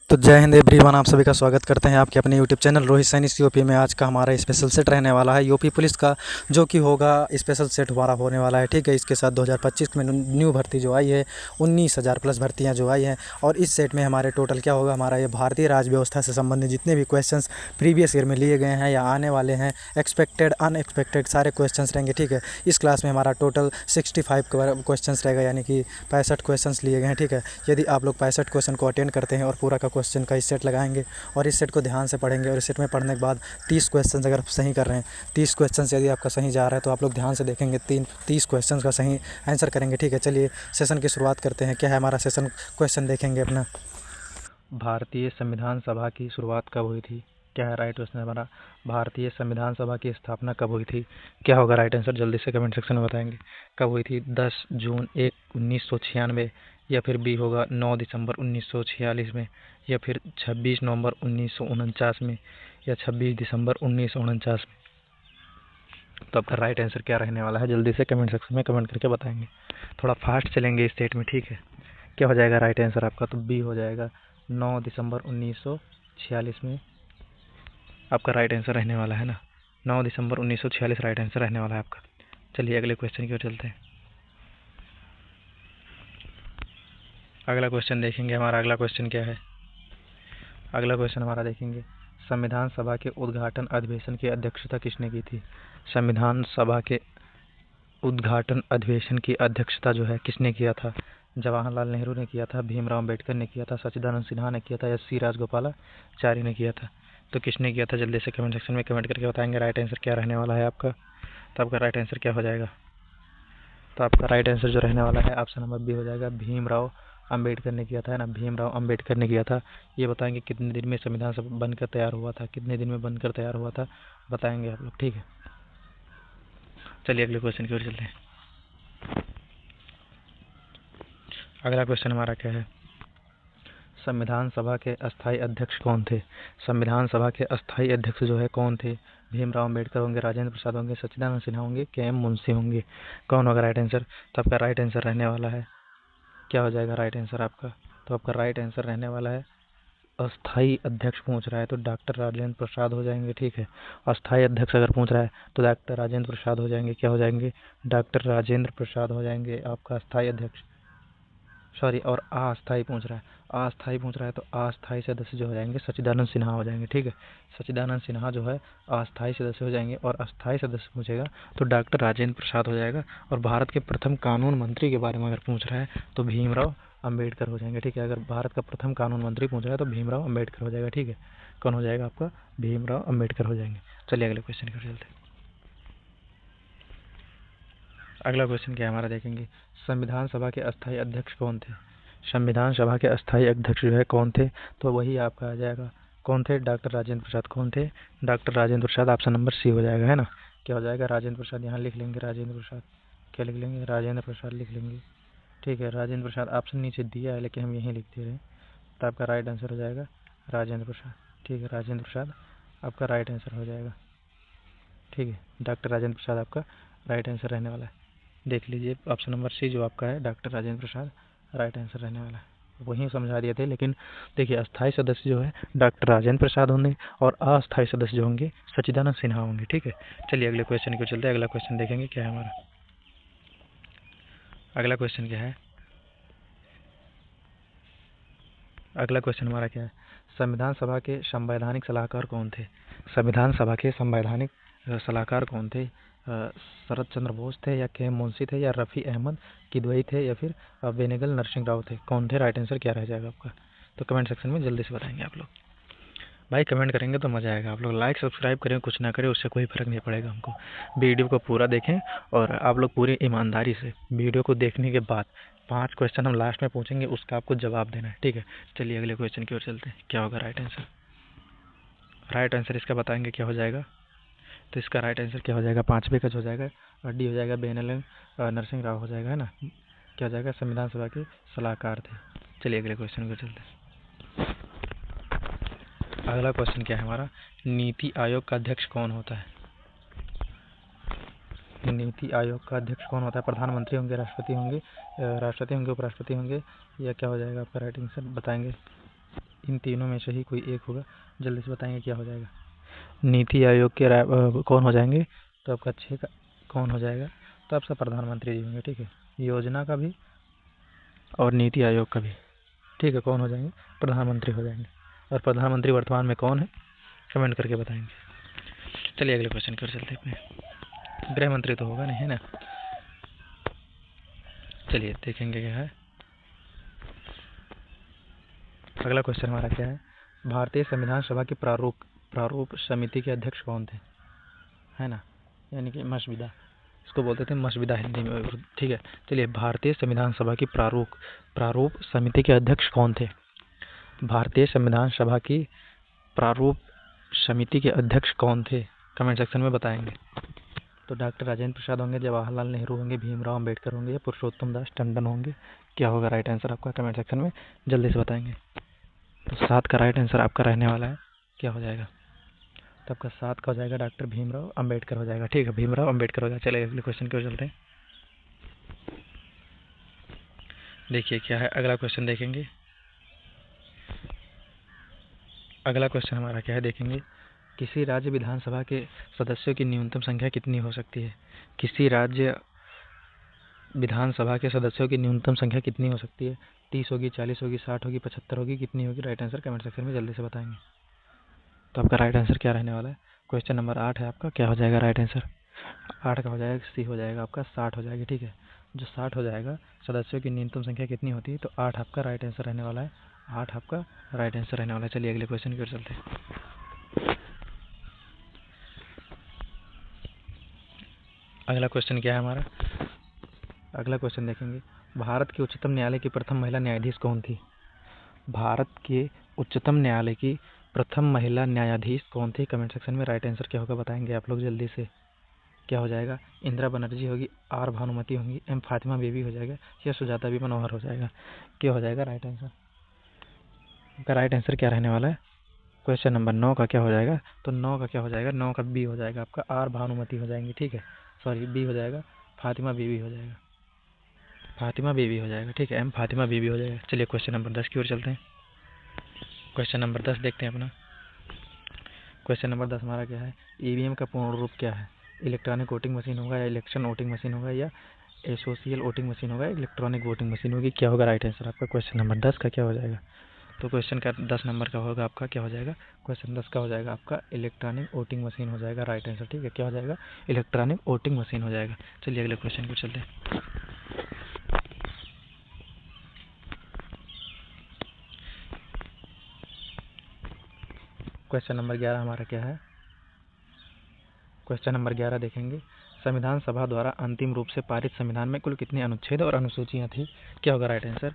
तो जय हिंद एवरीवन, आप सभी का स्वागत करते हैं आपके अपने YouTube channel Rohit Saini UP में। आज का हमारा स्पेशल सेट रहने वाला है यूपी पुलिस का, जो कि होगा स्पेशल सेट हमारा होने वाला है। ठीक है, इसके साथ 2025 में न्यू भर्ती जो आई है 19,000 प्लस भर्तियां जो आई हैं। और इस सेट में हमारे टोटल क्या होगा, हमारा ये भारतीय राज व्यवस्था से संबंधित जितने भी क्वेश्चंस प्रीवियस ईयर में लिए गए हैं या आने वाले हैं, एक्सपेक्टेड अनएक्सपेक्टेड सारे क्वेश्चंस रहेंगे। ठीक है, इस क्लास में हमारा टोटल 65 क्वेश्चंस रहेगा, यानी कि 65 क्वेश्चंस लिए गए हैं। ठीक है, यदि आप लोग 65 क्वेश्चन को अटेंड करते हैं और पूरा का क्वेश्चन का इस सेट लगाएंगे और इस सेट को ध्यान से पढ़ेंगे और इस सेट में पढ़ने के बाद 30 क्वेश्चन अगर सही कर रहे हैं, 30 क्वेश्चन यदि आपका सही जा रहा है तो आप लोग ध्यान से देखेंगे, 30 क्वेश्चन का सही आंसर करेंगे। ठीक है, चलिए सेशन की शुरुआत करते हैं। क्या है हमारा सेशन, क्वेश्चन देखेंगे अपना। भारतीय संविधान सभा की शुरुआत कब हुई थी? क्या है राइट क्वेश्चन हमारा, भारतीय संविधान सभा की स्थापना कब हुई थी? क्या होगा राइट आंसर, जल्दी से कमेंट सेक्शन में बताएंगे। कब हुई थी? 10 जून 1996, या फिर बी होगा 9 दिसंबर 1946 में, या फिर 26 नवंबर 1949 में, या 26 दिसंबर 1949 में। तो आपका राइट आंसर क्या रहने वाला है, जल्दी से कमेंट सेक्शन में कमेंट करके बताएंगे। थोड़ा फास्ट चलेंगे इस स्टेट में, ठीक है। क्या हो जाएगा राइट आंसर आपका? तो बी हो जाएगा 9 दिसंबर 1946 में आपका राइट आंसर रहने वाला है ना। 9 दिसंबर 1946 राइट आंसर रहने वाला है आपका। चलिए अगले क्वेश्चन की ओर चलते हैं। अगला क्वेश्चन देखेंगे, हमारा अगला क्वेश्चन क्या है। अगला क्वेश्चन हमारा देखेंगे, संविधान सभा के उद्घाटन अधिवेशन की अध्यक्षता किसने की थी? संविधान सभा के उद्घाटन अधिवेशन की अध्यक्षता जो है किसने किया था? जवाहरलाल नेहरू ने किया था, भीमराव अम्बेडकर ने किया था, सच्चिदानंद सिन्हा ने किया था, या सी राजगोपालाचारी ने किया था? तो किसने किया था, जल्दी से कमेंट सेक्शन में कमेंट करके बताएंगे राइट आंसर क्या रहने वाला है आपका। तो आपका राइट आंसर क्या हो जाएगा? तो आपका राइट आंसर जो रहने वाला है ऑप्शन नंबर बी हो जाएगा, भीमराव अम्बेडकर ने किया था, है ना। भीमराव अम्बेडकर ने किया था। ये बताएंगे कितने दिन में संविधान सभा बनकर तैयार हुआ था, कितने दिन में बनकर तैयार हुआ था, बताएंगे आप लोग, ठीक है। चलिए अगले क्वेश्चन की ओर चलते हैं। अगला क्वेश्चन हमारा क्या है, संविधान सभा के अस्थायी अध्यक्ष कौन थे? संविधान सभा के अस्थायी अध्यक्ष जो है कौन थे? भीमराव अम्बेडकर होंगे, राजेंद्र प्रसाद होंगे, सच्चिदानंद सिन्हा होंगे, के एम मुंशी होंगे? कौन होगा राइट आंसर? तो आपका राइट आंसर रहने वाला है, क्या हो जाएगा राइट आंसर आपका? तो आपका राइट आंसर रहने वाला है, अस्थायी अध्यक्ष पूछ रहा है तो डॉक्टर राजेंद्र प्रसाद हो जाएंगे, ठीक है। अस्थायी अध्यक्ष अगर पूछ रहा है तो डॉक्टर राजेंद्र प्रसाद हो जाएंगे। क्या हो जाएंगे? डॉक्टर राजेंद्र प्रसाद हो जाएंगे आपका अस्थायी अध्यक्ष। सॉरी, और अस्थायी पूछ रहा है, अस्थायी पूछ रहा है तो अस्थायी सदस्य जो हो जाएंगे सच्चिदानंद सिन्हा हो जाएंगे, ठीक है। सच्चिदानंद सिन्हा जो है अस्थायी सदस्य हो जाएंगे, और अस्थायी सदस्य पूछेगा तो डॉक्टर राजेंद्र प्रसाद हो जाएगा। और भारत के प्रथम कानून मंत्री के बारे में अगर पूछ रहा है तो भीमराव अम्बेडकर हो जाएंगे, ठीक है। अगर भारत का प्रथम कानून मंत्री पूछ रहा है तो भीमराव अम्बेडकर हो जाएगा, ठीक है। कौन हो जाएगा आपका? भीमराव अम्बेडकर हो जाएंगे। चलिए अगले क्वेश्चन की ओर चलते हैं। अगला क्वेश्चन क्या है हमारा देखेंगे, संविधान सभा के अस्थायी अध्यक्ष कौन थे? संविधान सभा के अस्थायी अध्यक्ष जो है कौन थे? तो वही आपका आ जाएगा, कौन थे? डॉक्टर राजेंद्र प्रसाद। कौन थे? Doctor Rajendra Prasad. Option number C हो जाएगा, है ना। क्या हो जाएगा? राजेंद्र प्रसाद। यहाँ लिख लेंगे राजेंद्र प्रसाद। क्या लिख लेंगे? राजेंद्र प्रसाद लिख लेंगे, ठीक है। राजेंद्र प्रसाद ऑप्शन नीचे दिया है लेकिन हम यहीं लिख दे रहे हैं। तो आपका राइट आंसर हो जाएगा राजेंद्र प्रसाद, ठीक है। राजेंद्र प्रसाद आपका राइट आंसर हो जाएगा, ठीक है। डॉक्टर राजेंद्र प्रसाद आपका राइट आंसर रहने वाला है। देख लीजिए ऑप्शन नंबर सी जो आपका है doctor Rajendra Prasad right answer रहने वाला है। वहीं समझा दिए थे, लेकिन देखिए अस्थायी सदस्य जो है डॉक्टर राजेंद्र प्रसाद होंगे और अस्थायी सदस्य जो होंगे सच्चिदानंद सिन्हा होंगे, ठीक है। चलिए अगले क्वेश्चन को चलते हैं। अगला क्वेश्चन देखेंगे क्या है हमारा। अगला क्वेश्चन क्या है, अगला क्वेश्चन हमारा क्या है, संविधान सभा के संवैधानिक सलाहकार कौन थे? संविधान सभा के संवैधानिक सलाहकार कौन थे? शरद चंद्र बोस थे, या के एम मुंशी थे, या रफ़ी अहमद किदवई थे, या फिर बेनेगल नरसिंह राव थे? कौन थे? राइट आंसर क्या रह जाएगा आपका? तो कमेंट सेक्शन में जल्दी से बताएंगे आप लोग। भाई कमेंट करेंगे तो मज़ा आएगा। आप लोग लाइक सब्सक्राइब करें, कुछ ना करें, उससे कोई फ़र्क नहीं पड़ेगा हमको। वीडियो को पूरा देखें और आप लोग पूरी ईमानदारी से वीडियो को देखने के बाद 5 क्वेश्चन हम लास्ट में पूछेंगे, उसका आपको जवाब देना है, ठीक है। चलिए अगले क्वेश्चन की ओर चलते हैं। क्या होगा राइट आंसर? राइट आंसर इसका बताएंगे क्या हो जाएगा। तो इसका राइट आंसर क्या हो जाएगा? 5वें का जो हो जाएगा डी हो जाएगा, बेनेगल नरसिंह राव हो जाएगा, है ना। क्या हो जाएगा? संविधान सभा के सलाहकार थे। चलिए अगले क्वेश्चन की ओर चलते हैं। अगला क्वेश्चन क्या है हमारा, नीति आयोग का अध्यक्ष कौन होता है? नीति आयोग का अध्यक्ष कौन होता है? प्रधानमंत्री होंगे, राष्ट्रपति होंगे, उपराष्ट्रपति होंगे, या क्या हो जाएगा आपका राइट आंसर बताएंगे। इन तीनों में से ही कोई एक होगा, जल्दी से बताएंगे क्या हो जाएगा। नीति आयोग के कौन हो जाएंगे, तो आपका 6 का कौन हो जाएगा, तो आपका प्रधानमंत्री जी होंगे। ठीक है, योजना का भी और नीति आयोग का भी। ठीक है, कौन हो जाएंगे, प्रधानमंत्री हो जाएंगे। और प्रधानमंत्री वर्तमान में कौन है, कमेंट करके बताएंगे। चलिए अगले क्वेश्चन की ओर चलते हैं अपने। गृह मंत्री तो होगा नहीं, है ना। चलिए देखेंगे क्या है। अगला क्वेश्चन हमारा क्या है, भारतीय संविधान सभा की प्रारूप समिति के अध्यक्ष कौन थे, है ना, यानी कि मसविदा, इसको बोलते थे मसविदा हिंदी में। ठीक है, चलिए भारतीय संविधान सभा की प्रारूप समिति के अध्यक्ष कौन थे। भारतीय संविधान सभा की प्रारूप समिति के अध्यक्ष कौन थे, कमेंट सेक्शन में बताएंगे। तो डॉक्टर राजेंद्र प्रसाद होंगे, जवाहरलाल नेहरू होंगे, भीमराव अंबेडकर होंगे या पुरुषोत्तम दास टंडन होंगे। क्या होगा राइट आंसर आपका, कमेंट सेक्शन में जल्दी से बताएंगे। तो 7 का राइट आंसर आपका रहने वाला है, क्या हो जाएगा, तो आपका 7 का हो जाएगा डॉक्टर भीमराव अंबेडकर हो जाएगा। ठीक है, भीमराव अंबेडकर हो जाएगा। चलिए अगले क्वेश्चन की ओर चलते हैं। देखिए क्या है अगला क्वेश्चन, देखेंगे अगला क्वेश्चन हमारा क्या है, देखेंगे। किसी राज्य विधानसभा के सदस्यों की न्यूनतम संख्या कितनी हो सकती है। किसी राज्य विधानसभा के सदस्यों की न्यूनतम संख्या कितनी हो सकती है, 30 होगी, 40 होगी, 60 होगी, 75 होगी, कितनी होगी, राइट आंसर कमेंट सेक्शन में जल्दी से बताएंगे। तो आपका राइट आंसर क्या रहने वाला है, क्वेश्चन नंबर 8 है आपका, क्या हो जाएगा राइट आंसर, 8 का हो जाएगा सी हो जाएगा आपका, 60 हो जाएगी। ठीक है, जो 60 हो जाएगा, सदस्यों की न्यूनतम संख्या कितनी होती है, तो 8 आपका राइट आंसर रहने वाला है, 8 आपका राइट आंसर रहने वाला है। चलिए अगले क्वेश्चन की ओर चलते हैं। अगला क्वेश्चन क्या है हमारा, अगला क्वेश्चन देखेंगे। भारत के उच्चतम न्यायालय की प्रथम महिला न्यायाधीश कौन थी। भारत के उच्चतम न्यायालय की प्रथम महिला न्यायाधीश कौन थी, कमेंट सेक्शन में राइट आंसर क्या होगा बताएंगे आप लोग जल्दी से। क्या हो जाएगा, इंदिरा बनर्जी होगी, आर भानुमति होंगी, एम फातिमा बीबी हो जाएगा या सुजाता बी मनोहर हो जाएगा। क्या हो जाएगा राइट आंसर, का राइट आंसर क्या रहने वाला है, क्वेश्चन नंबर 9 का क्या हो जाएगा, तो 9 का क्या हो जाएगा, 9 का बी हो जाएगा आपका, आर भानुमति हो जाएंगी। ठीक है, सॉरी बी हो जाएगा, फातिमा बीबी हो जाएगा, फातिमा बीबी हो जाएगा। ठीक है, एम फातिमा बीबी हो जाएगा। चलिए क्वेश्चन नंबर 10 की ओर चलते हैं। क्वेश्चन नंबर 10 देखते हैं अपना। क्वेश्चन नंबर 10 हमारा क्या है, ईवीएम का पूर्ण रूप क्या है। इलेक्ट्रॉनिक वोटिंग मशीन होगा, या इलेक्शन वोटिंग मशीन होगा, या सोशल वोटिंग मशीन होगा, इलेक्ट्रॉनिक वोटिंग मशीन होगी। क्या होगा राइट आंसर आपका, क्वेश्चन नंबर 10 का क्या हो जाएगा, तो क्वेश्चन का 10 नंबर का होगा आपका, क्या हो जाएगा, क्वेश्चन 10 का हो जाएगा आपका इलेक्ट्रॉनिक वोटिंग मशीन हो जाएगा राइट आंसर। ठीक है, क्या हो जाएगा, इलेक्ट्रॉनिक वोटिंग मशीन हो जाएगा। चलिए अगले क्वेश्चन को चलते हैं। क्वेश्चन नंबर 11 हमारा क्या है, क्वेश्चन नंबर 11 देखेंगे। संविधान सभा द्वारा अंतिम रूप से पारित संविधान में कुल कितने अनुच्छेद और अनुसूचियाँ थी। क्या होगा राइट आंसर,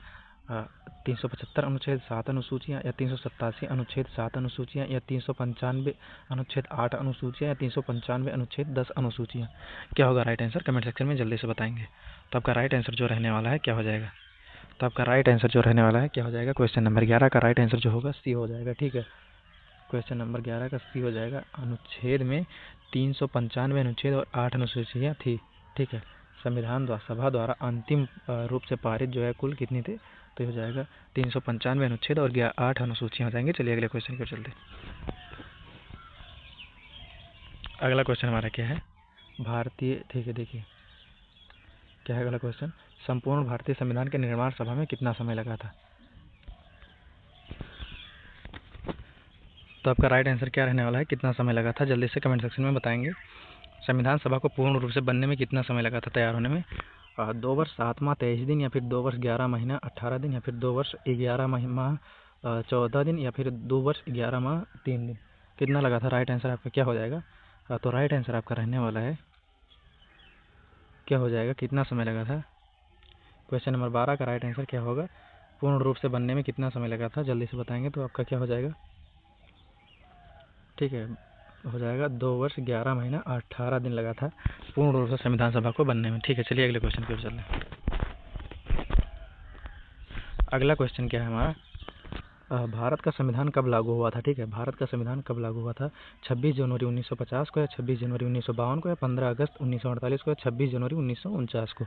375 अनुच्छेद 7 अनुसूचियाँ, या 387 अनुच्छेद 7 अनुसूचियाँ, या 395 अनुच्छेद 8 अनुसूचियाँ, या 395 अनुच्छेद 10 अनुसूचियाँ। क्या होगा राइट आंसर, कमेंट सेक्शन में जल्दी से बताएंगे। तो आपका राइट आंसर जो रहने वाला है क्या हो जाएगा, तो आपका राइट आंसर जो रहने वाला है क्या हो जाएगा, क्वेश्चन नंबर 11 का राइट आंसर जो होगा सी हो जाएगा। ठीक है, क्वेश्चन नंबर 11 का सी हो जाएगा। अनुच्छेद में 395 अनुच्छेद और 8 अनुसूचियाँ थी। ठीक है, संविधान सभा द्वारा अंतिम रूप से पारित जो है कुल कितनी थे, तो हो जाएगा 395 अनुच्छेद और 8 अनुसूचियाँ हो जाएंगे। चलिए अगले क्वेश्चन पर चलते। अगला क्वेश्चन हमारा क्या है, भारतीय, ठीक है देखिए क्या है अगला क्वेश्चन, संपूर्ण भारतीय संविधान के निर्माण सभा में कितना समय लगा था। तो आपका राइट आंसर क्या रहने वाला है, कितना समय लगा था, जल्दी से कमेंट सेक्शन में बताएंगे। संविधान सभा को पूर्ण रूप से बनने में कितना समय लगा था, तैयार होने में, 2 वर्ष 7 माह 23 दिन, या फिर 2 वर्ष 11 महीना 18 दिन, या फिर 2 वर्ष 11 माह 14 दिन, या फिर 2 वर्ष 11 माह 3 दिन। कितना लगा था, राइट आंसर आपका क्या हो जाएगा, तो राइट आंसर आपका रहने वाला है, क्या हो जाएगा, कितना समय लगा था। क्वेश्चन नंबर 12 का राइट आंसर क्या होगा, पूर्ण रूप से बनने में कितना समय लगा था, जल्दी से बताएंगे। तो आपका क्या हो जाएगा, ठीक है, हो जाएगा 2 वर्ष 11 महीना 18 दिन लगा था पूर्ण रूप से संविधान सभा को बनने में। ठीक है, चलिए अगले क्वेश्चन की ओर चलते हैं। अगला क्वेश्चन क्या है हमारा, भारत का संविधान कब लागू हुआ था। ठीक है, भारत का संविधान कब लागू हुआ था, 26 जनवरी 1950 को, या 26 जनवरी 1952 को, या 15 अगस्त 1948 को, या 26 जनवरी 1949 को।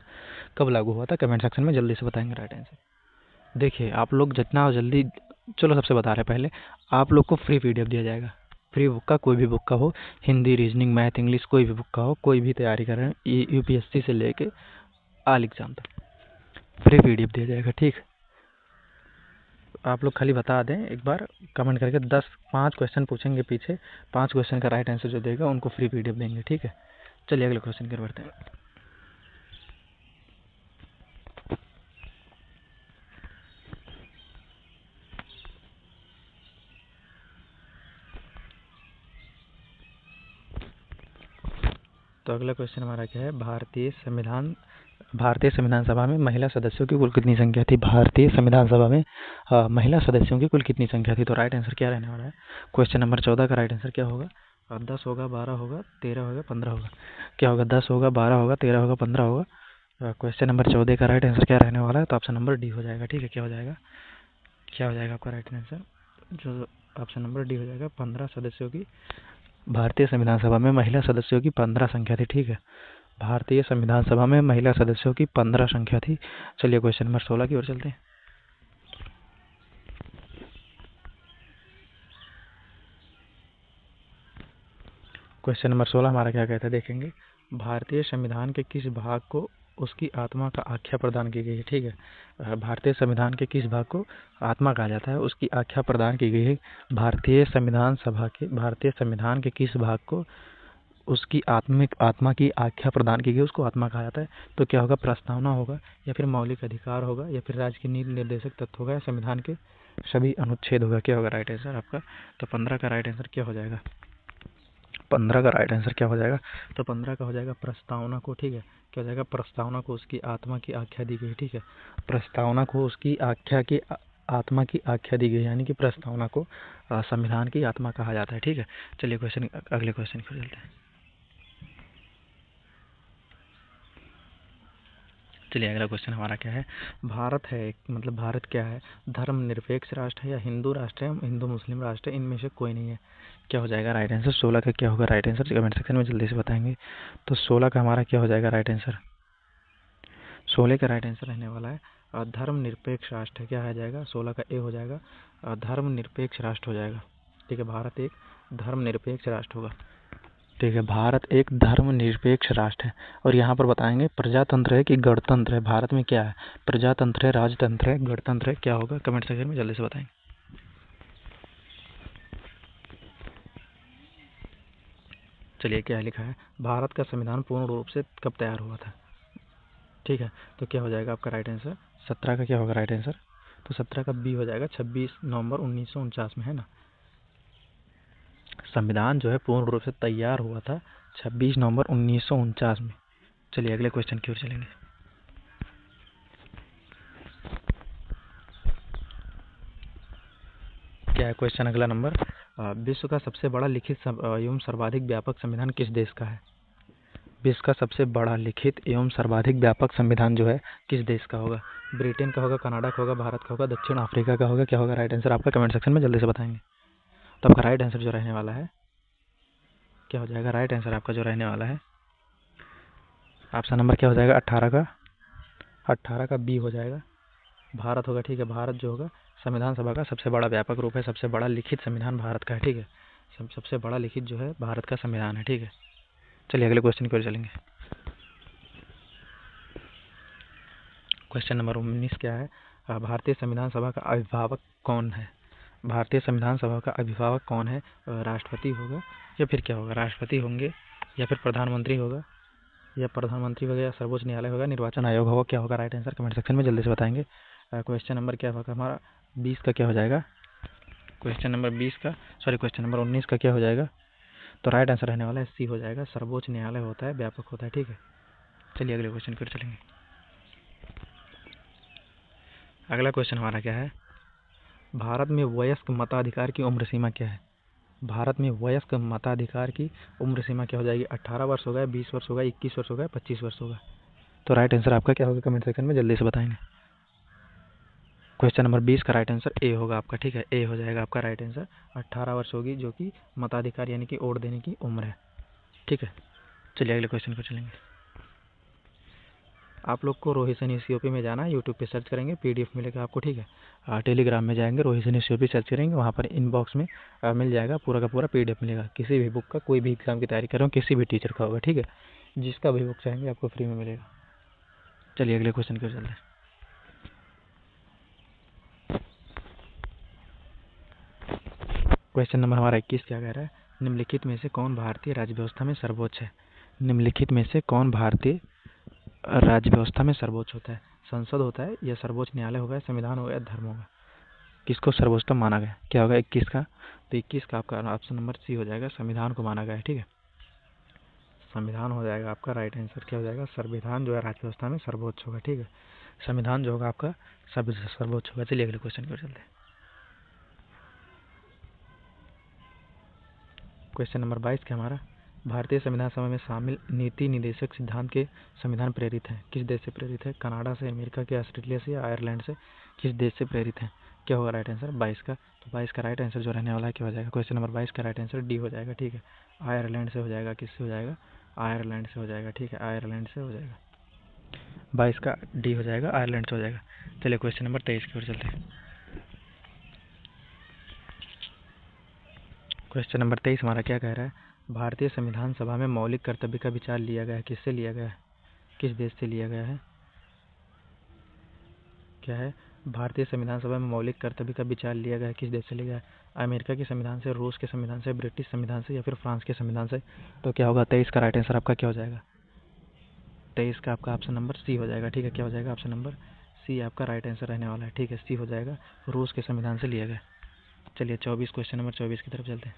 कब लागू हुआ था, कमेंट सेक्शन में जल्दी से बताएंगे राइट आंसर। देखिए आप लोग जितना जल्दी चलो सबसे बता रहे हैं पहले, आप लोग को फ्री पीडीएफ दिया जाएगा। फ्री बुक का, कोई भी बुक का हो, हिंदी, रीजनिंग, मैथ, इंग्लिश, कोई भी बुक का हो, कोई भी तैयारी कर रहे हैं यूपीएससी से लेके ऑल एग्जाम तक फ्री पीडीएफ दिया जाएगा। ठीक, आप लोग खाली बता दें एक बार कमेंट करके, 5 क्वेश्चन पूछेंगे पीछे, 5 क्वेश्चन का राइट आंसर जो देगा उनको फ्री पीडीएफ देंगे। ठीक है, चलिए अगले क्वेश्चन की ओर बढ़ते हैं। तो अगला क्वेश्चन हमारा क्या है, भारतीय संविधान सभा में महिला सदस्यों की कुल कितनी संख्या थी? भारतीय संविधान सभा में महिला सदस्यों की कुल कितनी संख्या थी? तो राइट आंसर क्या रहने वाला है? क्वेश्चन नंबर 14 का राइट आंसर क्या होगा? 10 होगा, 12 होगा, 13 होगा, 15 होगा? क्या होगा? 10 होगा, 12 होगा, 13 होगा, 15 होगा? क्वेश्चन नंबर 14 का राइट आंसर क्या रहने वाला है? तो ऑप्शन नंबर डी हो जाएगा। ठीक है, क्या हो जाएगा? क्या हो जाएगा आपका राइट आंसर? जो ऑप्शन नंबर डी हो जाएगा, 15 सदस्यों की भारतीय संविधान सभा में महिला सदस्यों की 15 संख्या थी। ठीक है, भारतीय संविधान सभा में महिला सदस्यों की 15 संख्या थी। चलिए क्वेश्चन नंबर 16 की ओर चलते हैं। क्वेश्चन नंबर 16 हमारा क्या कहता है, देखेंगे। भारतीय संविधान के किस भाग को उसकी आत्मा का आख्या प्रदान की गई है? ठीक है, भारतीय संविधान के किस भाग को आत्मा कहा जाता है, उसकी आख्या प्रदान की गई है? भारतीय संविधान के किस भाग को उसकी आत्मा की आख्या प्रदान की गई, उसको आत्मा कहा जाता है? तो क्या होगा? प्रस्तावना होगा, या फिर मौलिक अधिकार होगा, या फिर राज्य की नीति निर्देशक तत्व होगा, या संविधान के सभी अनुच्छेद होगा? क्या होगा राइट आंसर आपका? तो 15 का राइट आंसर क्या हो जाएगा? 15 का राइट आंसर क्या हो जाएगा? तो 15 का हो जाएगा प्रस्तावना को। ठीक है, क्या हो जाएगा? प्रस्तावना को उसकी आत्मा की आख्या दी गई। ठीक है, प्रस्तावना को उसकी आत्मा की आख्या दी गई, यानी कि प्रस्तावना को संविधान की आत्मा कहा जाता है। ठीक है, चलिए अगले क्वेश्चन की ओर चलते हैं। चलिए अगला क्वेश्चन हमारा क्या है, भारत है, मतलब भारत क्या है? धर्मनिरपेक्ष राष्ट्र है, या हिंदू राष्ट्र है, हिंदू मुस्लिम राष्ट्र है, इनमें से कोई नहीं है? क्या हो जाएगा राइट आंसर? 16 का क्या होगा राइट आंसर? कमेंट सेक्शन में जल्दी से बताएंगे। तो 16 का हमारा क्या हो जाएगा राइट आंसर? 16 का राइट आंसर रहने वाला है धर्मनिरपेक्ष राष्ट्र है। क्या आ जाएगा? 16 का ए हो जाएगा, धर्मनिरपेक्ष राष्ट्र हो जाएगा। ठीक है, भारत एक धर्मनिरपेक्ष राष्ट्र होगा। ठीक है, भारत एक धर्मनिरपेक्ष राष्ट्र है। और यहाँ पर बताएंगे प्रजातंत्र है कि गणतंत्र है? भारत में क्या है? प्रजातंत्र है, राजतंत्र है, गणतंत्र है? क्या होगा? कमेंट सेक्शन में जल्दी से बताएंगे। चलिए क्या लिखा है, भारत का संविधान पूर्ण रूप से कब तैयार हुआ था? ठीक है, तो क्या हो जाएगा आपका राइट आंसर? 17 का क्या होगा राइट आंसर? तो 17 का बी हो जाएगा, 26 नवंबर 1949 में, है ना? संविधान जो है पूर्ण रूप से तैयार हुआ था 26 नवंबर 1949 में। चलिए अगले क्वेश्चन की ओर चलेंगे। क्या है क्वेश्चन अगला नंबर? विश्व का सबसे बड़ा लिखित एवं सर्वाधिक व्यापक संविधान किस देश का है? विश्व का सबसे बड़ा लिखित एवं सर्वाधिक व्यापक संविधान जो है किस देश का होगा? ब्रिटेन का होगा, कनाडा का होगा, भारत का होगा, दक्षिण अफ्रीका का होगा? क्या होगा राइट आंसर आपका? कमेंट सेक्शन में जल्दी से बताएंगे। तो आपका राइट आंसर जो रहने वाला है, क्या हो जाएगा राइट आंसर आपका जो रहने वाला है? ऑप्शन नंबर क्या हो जाएगा? 18 का बी हो जाएगा, भारत होगा। ठीक है, भारत जो होगा संविधान सभा का सबसे बड़ा व्यापक रूप है, सबसे बड़ा लिखित संविधान भारत का है। ठीक है, सबसे बड़ा लिखित जो है भारत का संविधान है। ठीक है, चलिए अगले क्वेश्चन की ओर चलेंगे। क्वेश्चन नंबर 19 क्या है, भारतीय संविधान सभा का अभिभावक कौन है? भारतीय संविधान सभा का अभिभावक कौन है? राष्ट्रपति होगा, या फिर क्या होगा? राष्ट्रपति होंगे, या फिर प्रधानमंत्री होगा, या सर्वोच्च न्यायालय होगा, निर्वाचन आयोग होगा? क्या होगा राइट आंसर? कमेंट सेक्शन में जल्दी से बताएंगे। क्वेश्चन नंबर क्या होगा हमारा? 20 का क्या हो जाएगा? क्वेश्चन नंबर 19 का क्या हो जाएगा? तो राइट आंसर रहने वाला है सी हो जाएगा, सर्वोच्च न्यायालय होता है, व्यापक होता है। ठीक है, चलिए अगले क्वेश्चन की ओर चलेंगे। अगला क्वेश्चन हमारा क्या है, भारत में वयस्क मताधिकार की उम्र सीमा क्या है? भारत में वयस्क मताधिकार की उम्र सीमा क्या हो जाएगी? 18 वर्ष होगा, 20 वर्ष होगा, 21 वर्ष होगा, 25 वर्ष होगा? तो राइट आंसर आपका क्या होगा? कमेंट सेक्शन में जल्दी से बताएंगे। क्वेश्चन नंबर 20 का राइट आंसर ए होगा आपका। ठीक है, ए हो जाएगा आपका राइट आंसर, 18 वर्ष होगी, जो कि मताधिकार यानी कि वोट देने की उम्र है। ठीक है, चलिए अगले क्वेश्चन पर चलेंगे। आप लोग को रोहित सैनी COP में जाना है, यूट्यूब पे सर्च करेंगे, PDF मिलेगा आपको, ठीक है। टेलीग्राम में जाएंगे, रोहित सैनी COP सर्च करेंगे, वहाँ पर इनबॉक्स में मिल जाएगा, पूरा का पूरा PDF मिलेगा। किसी भी बुक का, कोई भी एग्ज़ाम की तैयारी कर रहे हो, किसी भी टीचर का होगा, ठीक है। जिसका भी बुक चाहेंगे आपको फ्री में मिलेगा। चलिए अगले क्वेश्चन की ओर चलते हैं। क्वेश्चन नंबर हमारा 21 क्या कह रहा है, निम्नलिखित में से कौन भारतीय राज्य व्यवस्था में सर्वोच्च है। निम्नलिखित में से कौन भारतीय राज्य व्यवस्था में सर्वोच्च होता है। संसद होता है, या सर्वोच्च न्यायालय होगा, संविधान होगा, या धर्म होगा। किसको सर्वोच्चतम माना गया, क्या होगा 21 का। तो 21 का आपका ऑप्शन नंबर C हो जाएगा, संविधान को माना गया है, ठीक है। संविधान हो जाएगा आपका राइट आंसर। क्या हो जाएगा, संविधान जो है राज्य व्यवस्था में सर्वोच्च होगा, ठीक है। संविधान जो होगा आपका सर्वोच्च होगा। चलिए अगले क्वेश्चन की ओर चलते हैं। क्वेश्चन नंबर 22 क्या हमारा, भारतीय संविधान सभा में शामिल नीति निदेशक सिद्धांत के संविधान प्रेरित है। किस देश से प्रेरित है, कनाडा से, अमेरिका के, ऑस्ट्रेलिया से, या आयरलैंड से। किस देश से प्रेरित है, क्या होगा राइट आंसर 22 का। तो 22 का राइट आंसर जो रहने वाला है क्या हो जाएगा, क्वेश्चन नंबर 22 का राइट आंसर D हो जाएगा, ठीक है। आयरलैंड से हो जाएगा, किससे हो जाएगा, आयरलैंड से हो जाएगा, ठीक है। आयरलैंड से हो जाएगा, 22 का D हो जाएगा, आयरलैंड से हो जाएगा। चलिए क्वेश्चन नंबर 23 की ओर चलते हैं। क्वेश्चन नंबर 23 हमारा क्या कह रहा है, भारतीय संविधान सभा में मौलिक कर्तव्य का विचार लिया गया है। किससे लिया गया है, किस देश से लिया गया है, क्या है। भारतीय संविधान सभा में मौलिक कर्तव्य का विचार लिया गया है, किस देश से लिया गया है। अमेरिका के संविधान से, रूस के संविधान से, ब्रिटिश संविधान से, या फिर फ्रांस के संविधान से। तो क्या होगा 23 का राइट आंसर आपका क्या हो जाएगा, 23 का आपका ऑप्शन नंबर C हो जाएगा, ठीक है। क्या हो जाएगा, ऑप्शन नंबर C आपका राइट आंसर रहने वाला है, ठीक है। C हो जाएगा, रूस के संविधान से लिया गया। चलिए 24, क्वेश्चन नंबर 24 की तरफ चलते हैं।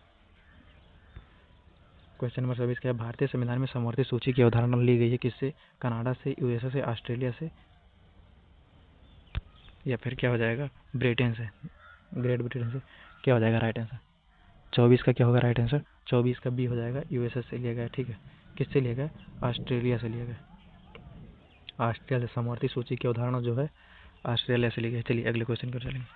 क्वेश्चन नंबर 24 क्या है, भारतीय संविधान में समवर्ती सूची की अवधारणा ली गई है, किससे, कनाडा से, USA से, ऑस्ट्रेलिया से, या फिर क्या हो जाएगा ब्रिटेन से, ग्रेट ब्रिटेन से। क्या हो जाएगा राइट आंसर, 24 का क्या होगा राइट आंसर, 24 का B हो जाएगा, USA से लिया गया, ठीक है। किससे लिया गया, ऑस्ट्रेलिया से लिया गया। ऑस्ट्रेलिया से समवर्ती सूची की अवधारणा जो है ऑस्ट्रेलिया से ली गई। चलिए अगले क्वेश्चन पर चलेंगे।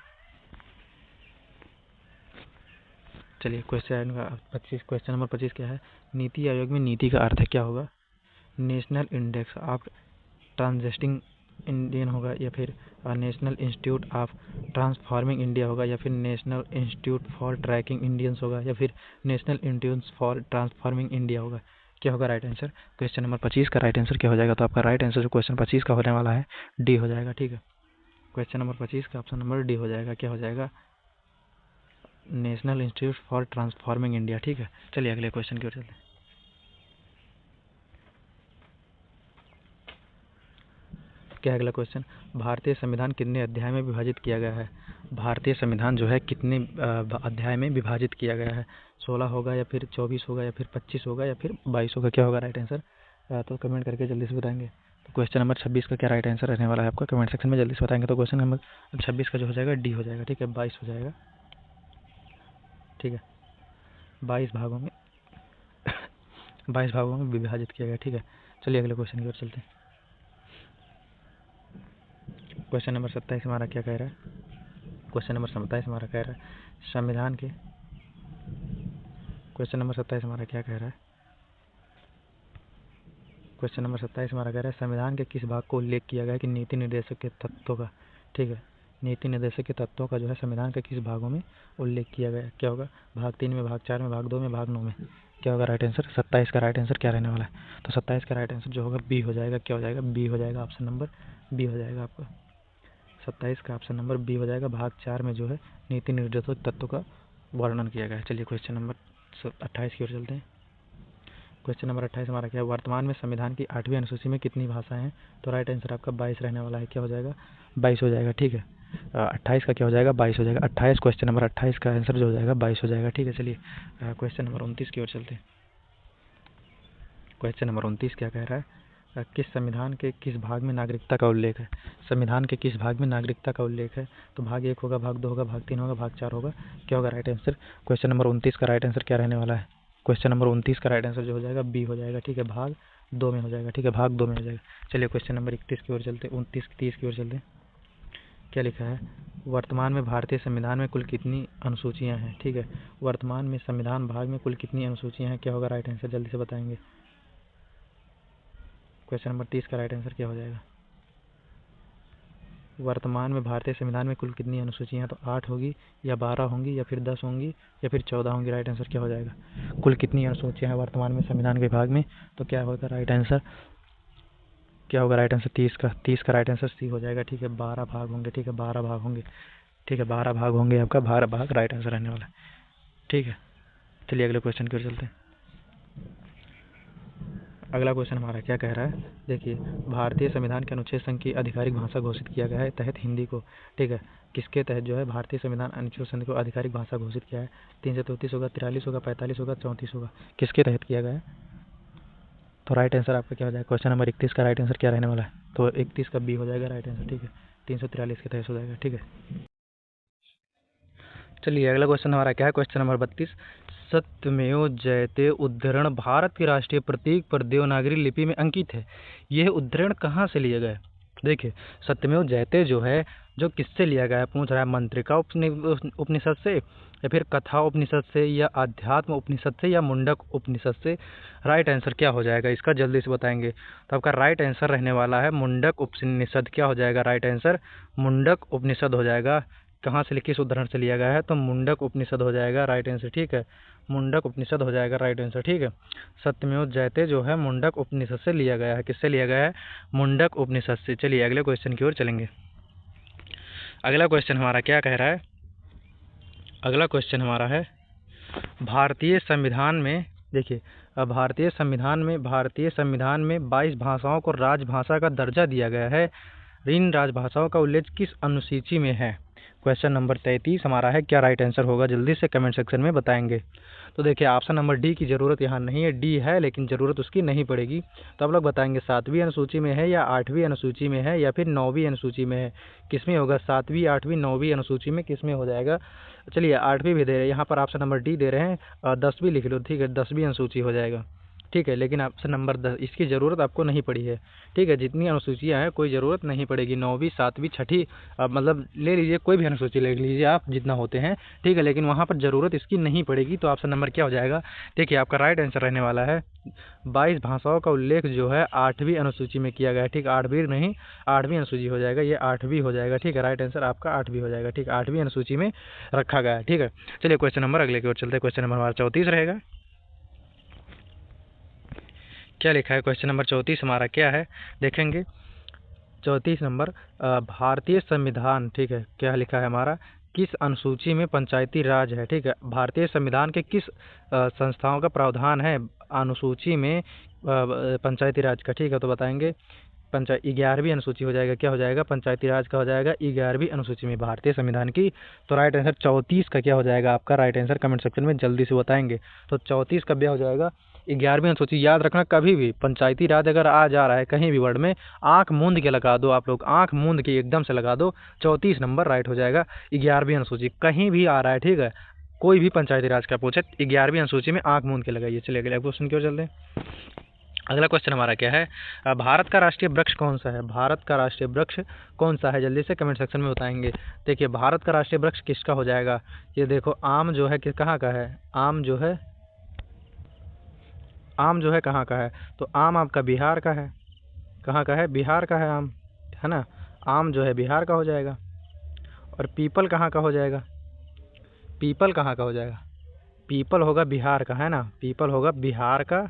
चलिए क्वेश्चन नंबर 25 क्या है, नीति आयोग में नीति का अर्थ है, क्या होगा, national index of transiting Indian होगा, या फिर national institute of transforming India होगा, या फिर national institute for tracking Indians होगा, या फिर national institute for transforming India होगा। क्या होगा राइट आंसर, क्वेश्चन नंबर 25 का राइट आंसर क्या हो जाएगा। तो आपका राइट आंसर जो क्वेश्चन 25 का होने वाला है D हो जाएगा, ठीक है। क्वेश्चन नंबर 25 का ऑप्शन नंबर D हो जाएगा। क्या हो जाएगा, national institute for transforming India, ठीक है। चलिए अगले क्वेश्चन की ओर चलते हैं। क्या अगला क्वेश्चन, भारतीय संविधान कितने अध्याय में विभाजित किया गया है। भारतीय संविधान जो है कितने अध्याय में विभाजित किया गया है, 16 होगा, या फिर 24 होगा, या फिर 25 होगा, या फिर 22 होगा। क्या होगा राइट आंसर, तो कमेंट करके जल्दी से बताएंगे। तो क्वेश्चन नंबर 26 का क्या राइट आंसर रहने वाला है आपका, कमेंट सेक्शन में जल्दी से बताएंगे। तो क्वेश्चन नंबर 26 का जो हो जाएगा D हो जाएगा, ठीक है। 22 हो जाएगा, ठीक है। 22 भागों में 22 भागों में विभाजित किया गया, ठीक है। चलिए अगले क्वेश्चन की ओर चलते हैं। क्वेश्चन नंबर 27 हमारा क्या कह रहा है, क्वेश्चन नंबर 27 हमारा कह रहा है संविधान के, क्वेश्चन नंबर 27 हमारा क्या कह रहा है, क्वेश्चन नंबर 27 हमारा कह रहा है संविधान के किस भाग को उल्लेख किया गया है कि नीति निर्देशक के तत्वों का, ठीक है। नीति निर्देशक के तत्वों का जो है संविधान के किस भागों में उल्लेख किया गया है। क्या होगा, भाग 3 में, भाग 4 में, भाग 2 में, भाग 9 में। क्या होगा राइट आंसर, 27 का राइट आंसर क्या रहने वाला है। तो 27 का राइट आंसर जो होगा B हो जाएगा। क्या हो जाएगा, B हो जाएगा, ऑप्शन नंबर B हो जाएगा आपका। 27 का ऑप्शन नंबर B हो जाएगा। भाग 4 में जो है नीति निर्देशक तत्वों का वर्णन किया गया है। चलिए क्वेश्चन नंबर 28 की ओर चलते हैं। क्वेश्चन नंबर 28 हमारा क्या है, वर्तमान में संविधान की 8वीं अनुसूची में कितनी भाषाएं हैं। तो राइट आंसर आपका 22 रहने वाला है। क्या हो जाएगा, 22 हो जाएगा, ठीक है। 28 का क्या हो जाएगा, 22 हो जाएगा। 28 क्वेश्चन नंबर 28 का आंसर जो हो जाएगा 22 हो जाएगा, ठीक है। चलिए क्वेश्चन नंबर 29 की ओर चलते हैं। क्वेश्चन नंबर 29 क्या कह रहा है, किस संविधान के किस भाग में नागरिकता का उल्लेख है। संविधान के किस भाग में नागरिकता का उल्लेख है। तो भाग 1 होगा, भाग 2 होगा, भाग 3 होगा, भाग 4 होगा। क्या होगा राइट आंसर, क्वेश्चन नंबर 29 का राइट आंसर क्या रहने वाला है। क्वेश्चन नंबर 29 का राइट आंसर जो हो जाएगा B हो जाएगा, ठीक है। भाग 2 में हो जाएगा, ठीक है। भाग 2 में हो जाएगा। चलिए क्वेश्चन नंबर 31 की ओर चलते, 29-30 की ओर चलते। क्या लिखा है, वर्तमान में भारतीय संविधान में कुल कितनी अनुसूचियां हैं, ठीक है। वर्तमान में संविधान भाग में कुल कितनी अनुसूचियां हैं। क्या होगा राइट आंसर, जल्दी से बताएंगे। क्वेश्चन नंबर 30 का राइट आंसर क्या हो जाएगा। वर्तमान में भारतीय संविधान में कुल कितनी अनुसूचियाँ हैं? तो 8 होगी या 12 होंगी या फिर 10 होंगी या फिर 14 होंगी। राइट आंसर क्या हो जाएगा? कुल कितनी अनुसूचियाँ हैं वर्तमान में संविधान विभाग में? तो क्या होगा राइट आंसर? क्या होगा राइट आंसर? 30 का राइट आंसर सी हो जाएगा। ठीक है, 12 भाग होंगे। ठीक है, 12 भाग होंगे। ठीक है, 12 भाग होंगे। आपका 12 भाग राइट आंसर रहने वाला है। ठीक है, चलिए अगले क्वेश्चन की ओर चलते हैं। अगला क्वेश्चन हमारा क्या कह रहा है? देखिए, भारतीय संविधान के अनुच्छेद संघ की आधिकारिक भाषा घोषित किया गया है तहत हिंदी को। ठीक है, किसके तहत जो है भारतीय संविधान अनुच्छेद संघ को आधिकारिक भाषा घोषित किया है? 333 होगा, 43 होगा, 45 होगा, 34 होगा। किसके तहत किया गया है? तो राइट आंसर आपका क्या हो जाएगा? क्वेश्चन नंबर 31 का राइट आंसर क्या रहने वाला है? तो 31 का बी हो जाएगा राइट आंसर। ठीक है, 343 के तहत हो जाएगा। ठीक है, चलिए अगला क्वेश्चन हमारा क्या है? क्वेश्चन नंबर 32, सत्यमेव जयते उद्धरण भारत के राष्ट्रीय प्रतीक पर देवनागरी लिपि में अंकित है। यह उद्धरण कहाँ से लिया गया है? देखिए, सत्यमेव जयते जो है जो किससे लिया गया है? पूछ रहा है मंत्रिका उपनिषद से या फिर कथा उपनिषद से या अध्यात्म उपनिषद से या मुंडक उपनिषद से। राइट आंसर क्या हो जाएगा इसका? जल्दी से बताएंगे। तो आपका राइट आंसर रहने वाला है मुंडक उपनिषद। क्या हो जाएगा राइट आंसर? मुंडक उपनिषद हो जाएगा। कहाँ से, किस उदाहरण से लिया गया है? तो मुंडक उपनिषद हो जाएगा राइट आंसर। ठीक है, मुंडक उपनिषद हो जाएगा राइट आंसर। ठीक है, सत्यमेव जयते जो है मुंडक उपनिषद से लिया गया है। किससे लिया गया है? मुंडक उपनिषद से। चलिए अगले क्वेश्चन की ओर चलेंगे। अगला क्वेश्चन हमारा क्या कह रहा है? अगला क्वेश्चन हमारा है, भारतीय संविधान में, देखिए भारतीय संविधान में 22 भाषाओं को राजभाषा का दर्जा दिया गया है। इन राजभाषाओं का उल्लेख किस अनुसूची में है? क्वेश्चन नंबर 33 हमारा है। क्या राइट आंसर होगा? जल्दी से कमेंट सेक्शन में बताएंगे। तो देखिए, ऑप्शन नंबर डी की ज़रूरत यहाँ नहीं है। डी है लेकिन ज़रूरत उसकी नहीं पड़ेगी। तो आप लोग बताएंगे 7वीं अनुसूची में है या 8वीं अनुसूची में है या फिर 9वीं अनुसूची में है। किस में होगा? 7वीं, 8वीं, 9वीं अनुसूची में किस में हो जाएगा? चलिए 8वीं भी दे रहे हैं यहाँ पर, ऑप्शन नंबर डी दे रहे हैं। 10वीं लिख लो। ठीक है, 10वीं अनुसूची हो जाएगा। ठीक है, लेकिन ऑप्शन नंबर 10 इसकी ज़रूरत आपको नहीं पड़ी है। ठीक है, जितनी अनुसूचियाँ हैं कोई ज़रूरत नहीं पड़ेगी। 9वीं, 7वीं, 6ठी मतलब ले लीजिए, कोई भी अनुसूची ले लीजिए आप, जितना होते हैं। ठीक है, लेकिन वहाँ पर ज़रूरत इसकी नहीं पड़ेगी। तो ऑप्शन नंबर क्या हो जाएगा? देखिए, आपका राइट आंसर रहने वाला है 22 भाषाओं का उल्लेख जो है 8वीं अनुसूची में किया गया है। ठीक, 8वीं नहीं, 8वीं अनुसूची हो जाएगा। ये 8वीं हो जाएगा। ठीक है, राइट आंसर आपका 8वीं हो जाएगा। ठीक, 8वीं अनुसूची में रखा गया है। ठीक है, चलिए क्वेश्चन नंबर अगले की ओर चलते हैं। क्वेश्चन नंबर हमारा 34 रहेगा। क्या लिखा है? क्वेश्चन नंबर 34 हमारा क्या है देखेंगे। 34 नंबर, भारतीय संविधान, ठीक है, क्या लिखा है हमारा? किस अनुसूची में पंचायती राज है? ठीक है, भारतीय संविधान के किस संस्थाओं का प्रावधान है अनुसूची में पंचायती राज का? ठीक है, तो बताएंगे 11वीं अनुसूची हो जाएगा। क्या हो जाएगा? पंचायती राज का हो जाएगा 11वीं अनुसूची में भारतीय संविधान की। तो राइट आंसर 34 का क्या हो जाएगा आपका? राइट आंसर कमेंट सेक्शन में जल्दी से बताएंगे। तो 34 का क्या हो जाएगा? 11वीं अनुसूची। याद रखना, कभी भी पंचायती राज अगर आ जा रहा है कहीं भी वर्ड में, आंख मूंद के लगा दो आप लोग, आंख मूंद के एकदम से लगा दो। 34 नंबर राइट हो जाएगा। 11वीं अनुसूची कहीं भी आ रहा है, ठीक है, कोई भी पंचायती राज का पूछे 11वीं अनुसूची में आंख मूंद के लगाइए। चलिए अगले क्वेश्चन की ओर चलते हैं। अगला क्वेश्चन हमारा क्या है? भारत का राष्ट्रीय वृक्ष कौन सा है? भारत का राष्ट्रीय वृक्ष कौन सा है? जल्दी से कमेंट सेक्शन में बताएंगे। देखिए, भारत का राष्ट्रीय वृक्ष किसका हो जाएगा? ये देखो, आम जो है कहाँ का है? आम जो है कहाँ का है? तो आम आपका बिहार का है। कहाँ का है? बिहार का है आम, है ना। आम जो है बिहार का हो जाएगा। और पीपल कहाँ का हो जाएगा? पीपल कहाँ का हो जाएगा? पीपल होगा बिहार का, है ना। पीपल होगा बिहार का।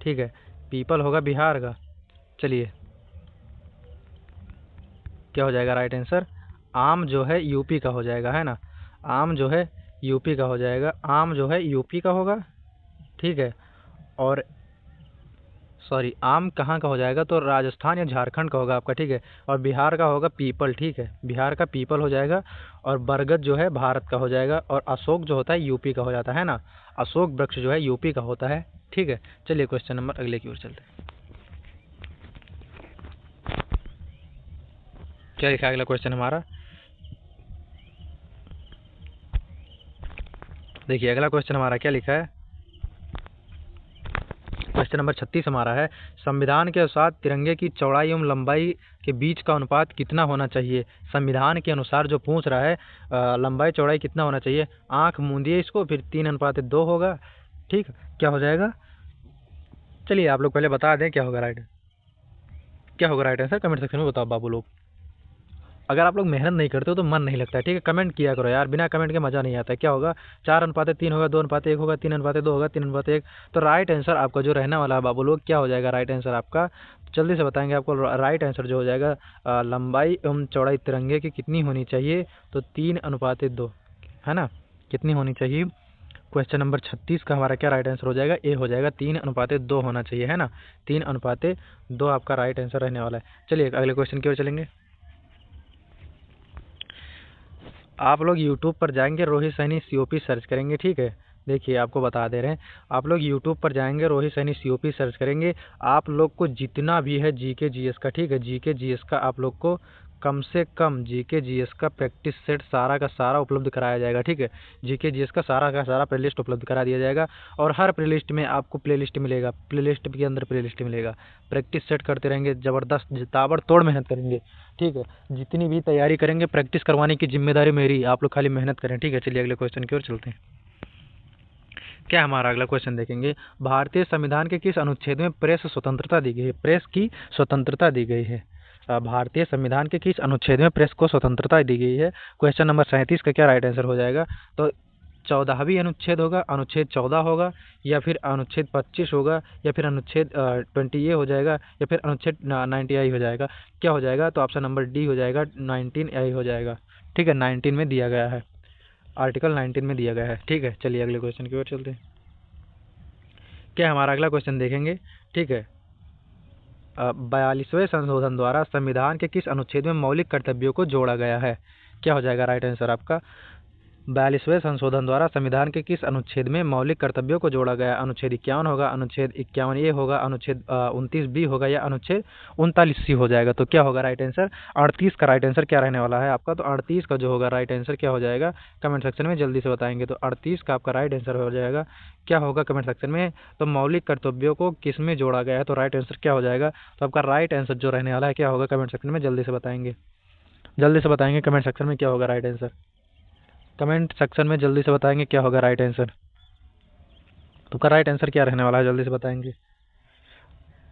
ठीक है, पीपल होगा बिहार का। चलिए, क्या हो जाएगा राइट आंसर? आम जो है यूपी का हो जाएगा, है ना। आम जो है यूपी का हो जाएगा। आम जो है यूपी का होगा। ठीक है, और सॉरी, आम कहाँ का हो जाएगा? तो राजस्थान या झारखंड का होगा आपका। ठीक है, और बिहार का होगा पीपल। ठीक है, बिहार का पीपल हो जाएगा। और बरगद जो है भारत का हो जाएगा। और अशोक जो होता है यूपी का हो जाता है ना। अशोक वृक्ष जो है यूपी का होता है। ठीक है, चलिए क्वेश्चन नंबर अगले की ओर चलते हैं। क्या लिखा है अगला क्वेश्चन हमारा? देखिए, अगला क्वेश्चन हमारा क्या लिखा है? क्वेश्चन नंबर 36 हमारा है, संविधान के अनुसार तिरंगे की चौड़ाई एवं लंबाई के बीच का अनुपात कितना होना चाहिए? संविधान के अनुसार जो पूछ रहा है, लंबाई चौड़ाई कितना होना चाहिए? आंख मूंदिए इसको, फिर 3:2 होगा। ठीक, क्या हो जाएगा? चलिए आप लोग पहले बता दें क्या होगा राइट आंसर, कमेंट सेक्शन में बताओ बाबू लोग। अगर आप लोग मेहनत नहीं करते हो तो मन नहीं लगता है, ठीक है। कमेंट किया करो यार, बिना कमेंट के मज़ा नहीं आता है। क्या होगा, 4:3 होगा, 2:1 होगा, 3:2 होगा, 3:1। तो राइट आंसर आपका जो रहने वाला है बाबू लोग, क्या हो जाएगा राइट आंसर आपका, जल्दी से बताएंगे आपको। राइट आंसर जो हो जाएगा, लंबाई एवं चौड़ाई तिरंगे की कितनी होनी चाहिए, तो 3:2, है ना। कितनी होनी चाहिए, क्वेश्चन नंबर 36 का हमारा क्या राइट आंसर हो जाएगा, ए हो जाएगा, 3:2 होना चाहिए, है ना। 3:2 आपका राइट आंसर रहने वाला है। चलिए अगले क्वेश्चन की ओर चलेंगे। आप लोग यूट्यूब पर जाएंगे, रोहित सैनी COP सर्च करेंगे, ठीक है। देखिए आपको बता दे रहे हैं, आप लोग यूट्यूब पर जाएंगे, रोहित सैनी COP सर्च करेंगे। आप लोग को जितना भी है GK GS का, ठीक है, GK GS का आप लोग को कम से कम GK GS का प्रैक्टिस सेट सारा का सारा उपलब्ध कराया जाएगा, ठीक है। GK GS का सारा प्लेलिस्ट उपलब्ध करा दिया जाएगा, और हर प्लेलिस्ट में आपको प्लेलिस्ट मिलेगा, प्लेलिस्ट के अंदर प्लेलिस्ट मिलेगा। प्रैक्टिस सेट करते रहेंगे, ज़बरदस्त ताबड़तोड़ मेहनत करेंगे, ठीक है। जितनी भी तैयारी करेंगे, प्रैक्टिस करवाने की जिम्मेदारी मेरी, आप लोग खाली मेहनत करें, ठीक है। चलिए अगले क्वेश्चन की ओर चलते हैं। क्या हमारा अगला क्वेश्चन देखेंगे, भारतीय संविधान के किस अनुच्छेद में प्रेस स्वतंत्रता दी गई है, प्रेस की स्वतंत्रता दी गई है। भारतीय संविधान के किस अनुच्छेद में प्रेस को स्वतंत्रता दी गई है। क्वेश्चन नंबर 37 का क्या राइट आंसर हो जाएगा, तो 14वीं अनुच्छेद होगा, अनुच्छेद 14 होगा, या फिर अनुच्छेद 25 होगा, या फिर अनुच्छेद 20A हो जाएगा, या फिर अनुच्छेद 90A हो जाएगा। क्या हो जाएगा, तो ऑप्शन नंबर डी हो जाएगा, 19A हो जाएगा, ठीक है। 19 में दिया गया है, आर्टिकल 19 में दिया गया है, ठीक है। चलिए अगले क्वेश्चन की ओर चलते हैं। क्या हमारा अगला क्वेश्चन देखेंगे, ठीक है। 42वें संशोधन द्वारा संविधान के किस अनुच्छेद में मौलिक कर्तव्यों को जोड़ा गया है। क्या हो जाएगा राइट आंसर आपका, 42वें संशोधन द्वारा संविधान के किस अनुच्छेद में मौलिक कर्तव्यों को जोड़ा गया। अनुच्छेद 51 होगा, अनुच्छेद 51A होगा, अनुच्छेद 29B होगा, या अनुच्छेद 39C हो जाएगा। तो क्या होगा राइट आंसर, 38 का राइट आंसर क्या रहने वाला है आपका, तो 38 का जो होगा राइट आंसर क्या हो जाएगा, कमेंट सेक्शन में जल्दी से बताएंगे। तो 38 का आपका राइट आंसर हो जाएगा, क्या होगा कमेंट सेक्शन में, तो मौलिक कर्तव्यों को किस में जोड़ा गया है, तो राइट आंसर क्या हो जाएगा। तो आपका राइट आंसर जो रहने वाला है क्या होगा, कमेंट सेक्शन में जल्दी से बताएंगे, जल्दी से बताएंगे कमेंट सेक्शन में क्या होगा राइट आंसर। कमेंट सेक्शन में जल्दी से बताएंगे क्या होगा राइट आंसर। तो का राइट आंसर क्या रहने वाला है, जल्दी से बताएंगे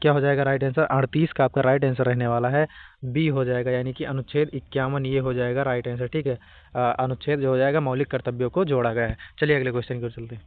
क्या हो जाएगा राइट आंसर। 38 का आपका राइट आंसर रहने वाला है, बी हो जाएगा, यानी कि अनुच्छेद 51 ये हो जाएगा राइट आंसर, ठीक है। अनुच्छेद जो हो जाएगा मौलिक कर्तव्यों को जोड़ा गया है। चलिए अगले क्वेश्चन की ओर चलते हैं।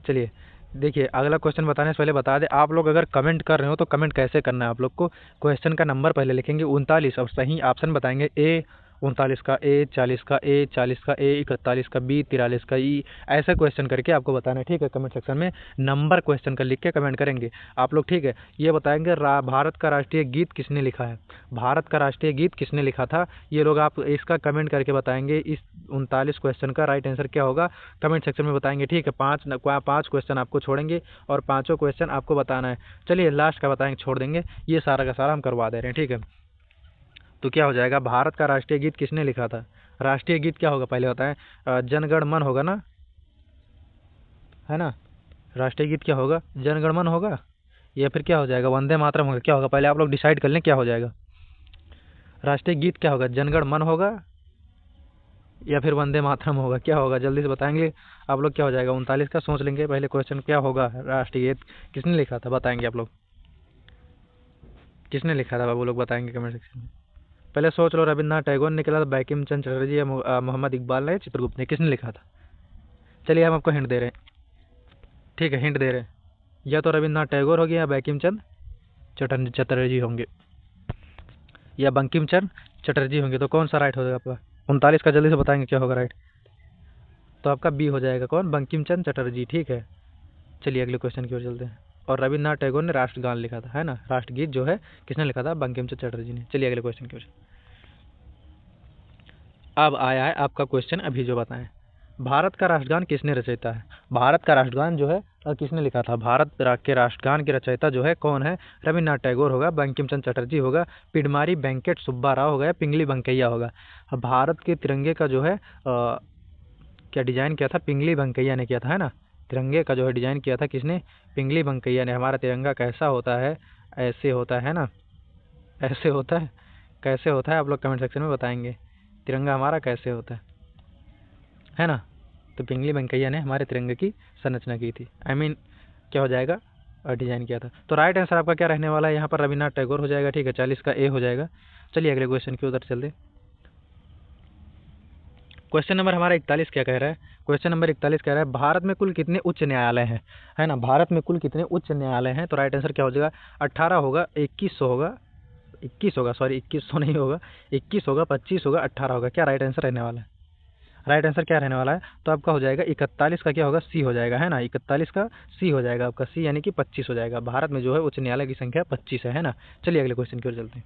चलिए देखिए अगला क्वेश्चन बताने से पहले बता दें, आप लोग अगर कमेंट कर रहे हो तो कमेंट कैसे करना है, आप लोग को क्वेश्चन का नंबर पहले लिखेंगे 39 और सही ऑप्शन बताएंगे, ए 39 का ए, 40 का ए, 40 का ए, 41 का बी, 43 का ई, ऐसा क्वेश्चन करके आपको बताना है, ठीक है। कमेंट सेक्शन में नंबर क्वेश्चन का लिख के कमेंट करेंगे आप लोग, ठीक है। ये बताएंगे भारत का राष्ट्रीय गीत किसने लिखा है, भारत का राष्ट्रीय गीत किसने लिखा था, ये लोग आप इसका कमेंट करके बताएंगे। इस 39 क्वेश्चन का राइट आंसर क्या होगा कमेंट सेक्शन में बताएंगे, ठीक है। पाँच क्वेश्चन आपको छोड़ेंगे और पाँचों क्वेश्चन आपको बताना है। चलिए लास्ट का बताएंगे, छोड़ देंगे, ये सारा का सारा हम करवा दे रहे हैं, ठीक है। तो क्या हो जाएगा, भारत का राष्ट्रीय गीत किसने लिखा था। राष्ट्रीय गीत क्या होगा पहले होता है, जनगण मन होगा ना, है ना। राष्ट्रीय गीत क्या होगा, जनगण मन होगा, या फिर क्या हो जाएगा वंदे मातरम होगा, क्या होगा पहले आप लोग डिसाइड कर लें क्या हो जाएगा। राष्ट्रीय गीत क्या होगा, जनगण मन होगा या फिर वंदे मातरम होगा, क्या होगा जल्दी से बताएंगे आप लोग। क्या हो जाएगा 39 का, सोच लेंगे पहले क्वेश्चन क्या होगा, राष्ट्रीय गीत किसने लिखा था बताएंगे आप लोग, किसने लिखा था वो लोग बताएंगे कमेंट सेक्शन में। पहले सोच लो, रविन्द्रनाथ टैगोर ने निकला था, बैंकिम चंद्र चटर्जी, या मोहम्मद इकबाल ने, चित्रगुप्त ने, किसने लिखा था। चलिए हम आपको हिंट दे रहे हैं, ठीक है, हिंट दे रहे हैं, या तो रविन्द्रनाथ टैगोर हो गया, या बैंकिम चंद्र चटर्जी होंगे, या बंकिम चंद्र चटर्जी होंगे। तो कौन सा राइट हो जाएगा आपका 39 का, जल्दी से बताएंगे क्या होगा राइट। तो आपका बी हो जाएगा, कौन, बंकिम चंद्र चटर्जी, ठीक है। चलिए अगले क्वेश्चन की ओर चलते हैं। और रविन्द्रनाथ टैगोर ने राष्ट्रगान लिखा था, है ना, राष्ट्रगीत जो है किसने लिखा था, बंकिम चंद्र चटर्जी ने। चलिए अगले क्वेश्चन की ओर। अब आया है आपका क्वेश्चन, अभी जो बताएं, भारत का राष्ट्रगान किसने रचयिता है। भारत का राष्ट्रगान जो है किसने लिखा था, भारत के राष्ट्रगान के रचयिता जो है कौन है, रविन्द्रनाथ टैगोर होगा, बंकिम चंद्र चटर्जी होगा, पिडमारी वेंकट सुब्बा राव होगा, या पिंगली वेंकैया होगा। भारत के तिरंगे का जो है क्या डिजाइन किया था, पिंगली वेंकैया ने किया था, है ना। तिरंगे का जो है डिजाइन किया था किसने, पिंगली वेंकैया ने। हमारा तिरंगा कैसा होता है, ऐसे होता है ना, ऐसे होता है, कैसे होता है आप लोग कमेंट सेक्शन में बताएंगे, तिरंगा हमारा कैसे होता है ना। तो पिंगली वेंकैया ने हमारे तिरंगे की संरचना की थी, क्या हो जाएगा डिजाइन किया था। तो राइट आंसर आपका क्या रहने वाला है यहाँ पर? रविन्द्रनाथ टैगोर हो जाएगा। ठीक है, 40 का ए हो जाएगा। चलिए अगले क्वेश्चन की उधर चलते। क्वेश्चन नंबर हमारा 41 क्या कह रहा है? क्वेश्चन नंबर 41 कह रहा है भारत में कुल कितने उच्च न्यायालय हैं, है ना? भारत में कुल कितने उच्च न्यायालय हैं? तो राइट आंसर क्या हो जाएगा? 18 होगा, 2100 होगा, 21 होगा, सॉरी 2100 नहीं होगा, 21 होगा, 25 होगा, 18 होगा। क्या राइट आंसर रहने वाला है? राइट आंसर क्या रहने वाला है? तो आपका हो जाएगा 41 का क्या होगा? सी हो जाएगा, है ना? 41 का सी हो जाएगा आपका, सी यानी कि 25 हो जाएगा। भारत में जो है उच्च न्यायालय की संख्या 25 है ना? चलिए अगले क्वेश्चन की ओर चलते हैं।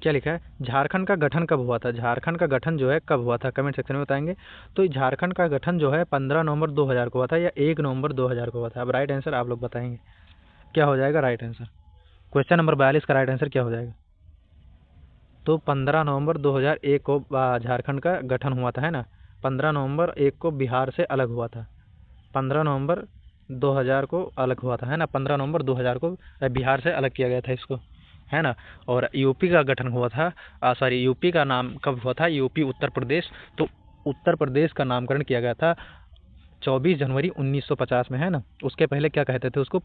क्या लिखा है? झारखंड का गठन कब हुआ था? झारखंड का गठन जो है कब हुआ था? कमेंट सेक्शन में बताएंगे। तो झारखंड का गठन जो है 15 नवंबर 2000 को हुआ था या 1 नवंबर 2000 को हुआ था? अब राइट आंसर आप लोग बताएंगे क्या हो जाएगा राइट आंसर। क्वेश्चन नंबर 42 का राइट आंसर क्या हो जाएगा? तो 15 नवंबर 2001 को झारखंड का गठन हुआ था, है ना? 15 नवंबर 1 को बिहार से अलग हुआ था। 15 नवंबर 2000 को अलग हुआ था, है ना? 15 नवंबर 2000 को बिहार से अलग किया गया था इसको, है ना? और यूपी का गठन हुआ था, सॉरी यूपी का नाम कब हुआ था? यूपी उत्तर प्रदेश। तो उत्तर प्रदेश का नामकरण किया गया था 24 जनवरी 1950 में, है ना? उसके पहले क्या कहते थे उसको?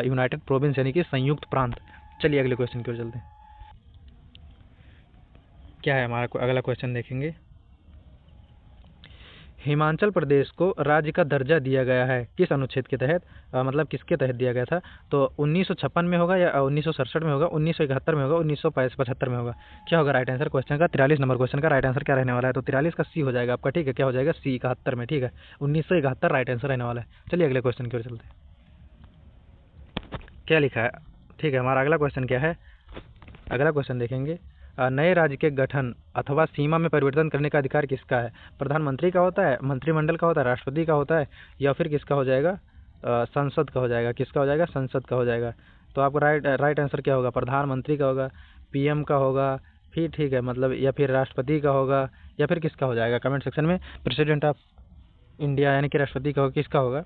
यूनाइटेड प्रोविंस यानी कि संयुक्त प्रांत। चलिए अगले क्वेश्चन की ओर चलते हैं। क्या है हमारा अगला क्वेश्चन देखेंगे। हिमाचल प्रदेश को राज्य का दर्जा दिया गया है किस अनुच्छेद के तहत? मतलब किसके तहत दिया गया था? तो 1956 में होगा या 1967 में होगा, 1971 में होगा, 1975 में होगा? क्या होगा राइट आंसर? क्वेश्चन का 43 नंबर क्वेश्चन का राइट आंसर क्या रहने वाला है? तो 43 का सी हो जाएगा आपका। ठीक है, क्या हो जाएगा? सी 71 में। ठीक है, 1971 राइट आंसर रहने वाला है। चलिए अगले क्वेश्चन की ओर चलते हैं। क्या लिखा है? ठीक है, हमारा अगला क्वेश्चन क्या है? अगला क्वेश्चन देखेंगे। नए राज्य के गठन अथवा सीमा में परिवर्तन करने का अधिकार किसका है? प्रधानमंत्री का होता है, मंत्रिमंडल का होता है, राष्ट्रपति का होता है, या फिर किसका हो जाएगा? संसद का हो जाएगा। किसका हो जाएगा? संसद का हो जाएगा। तो आपका राइट आंसर क्या होगा? प्रधानमंत्री का होगा, पीएम का होगा, फिर ठीक है मतलब, या फिर राष्ट्रपति का होगा, या फिर किसका हो जाएगा? कमेंट सेक्शन में प्रेसिडेंट ऑफ इंडिया यानी कि राष्ट्रपति का होगा, किसका होगा?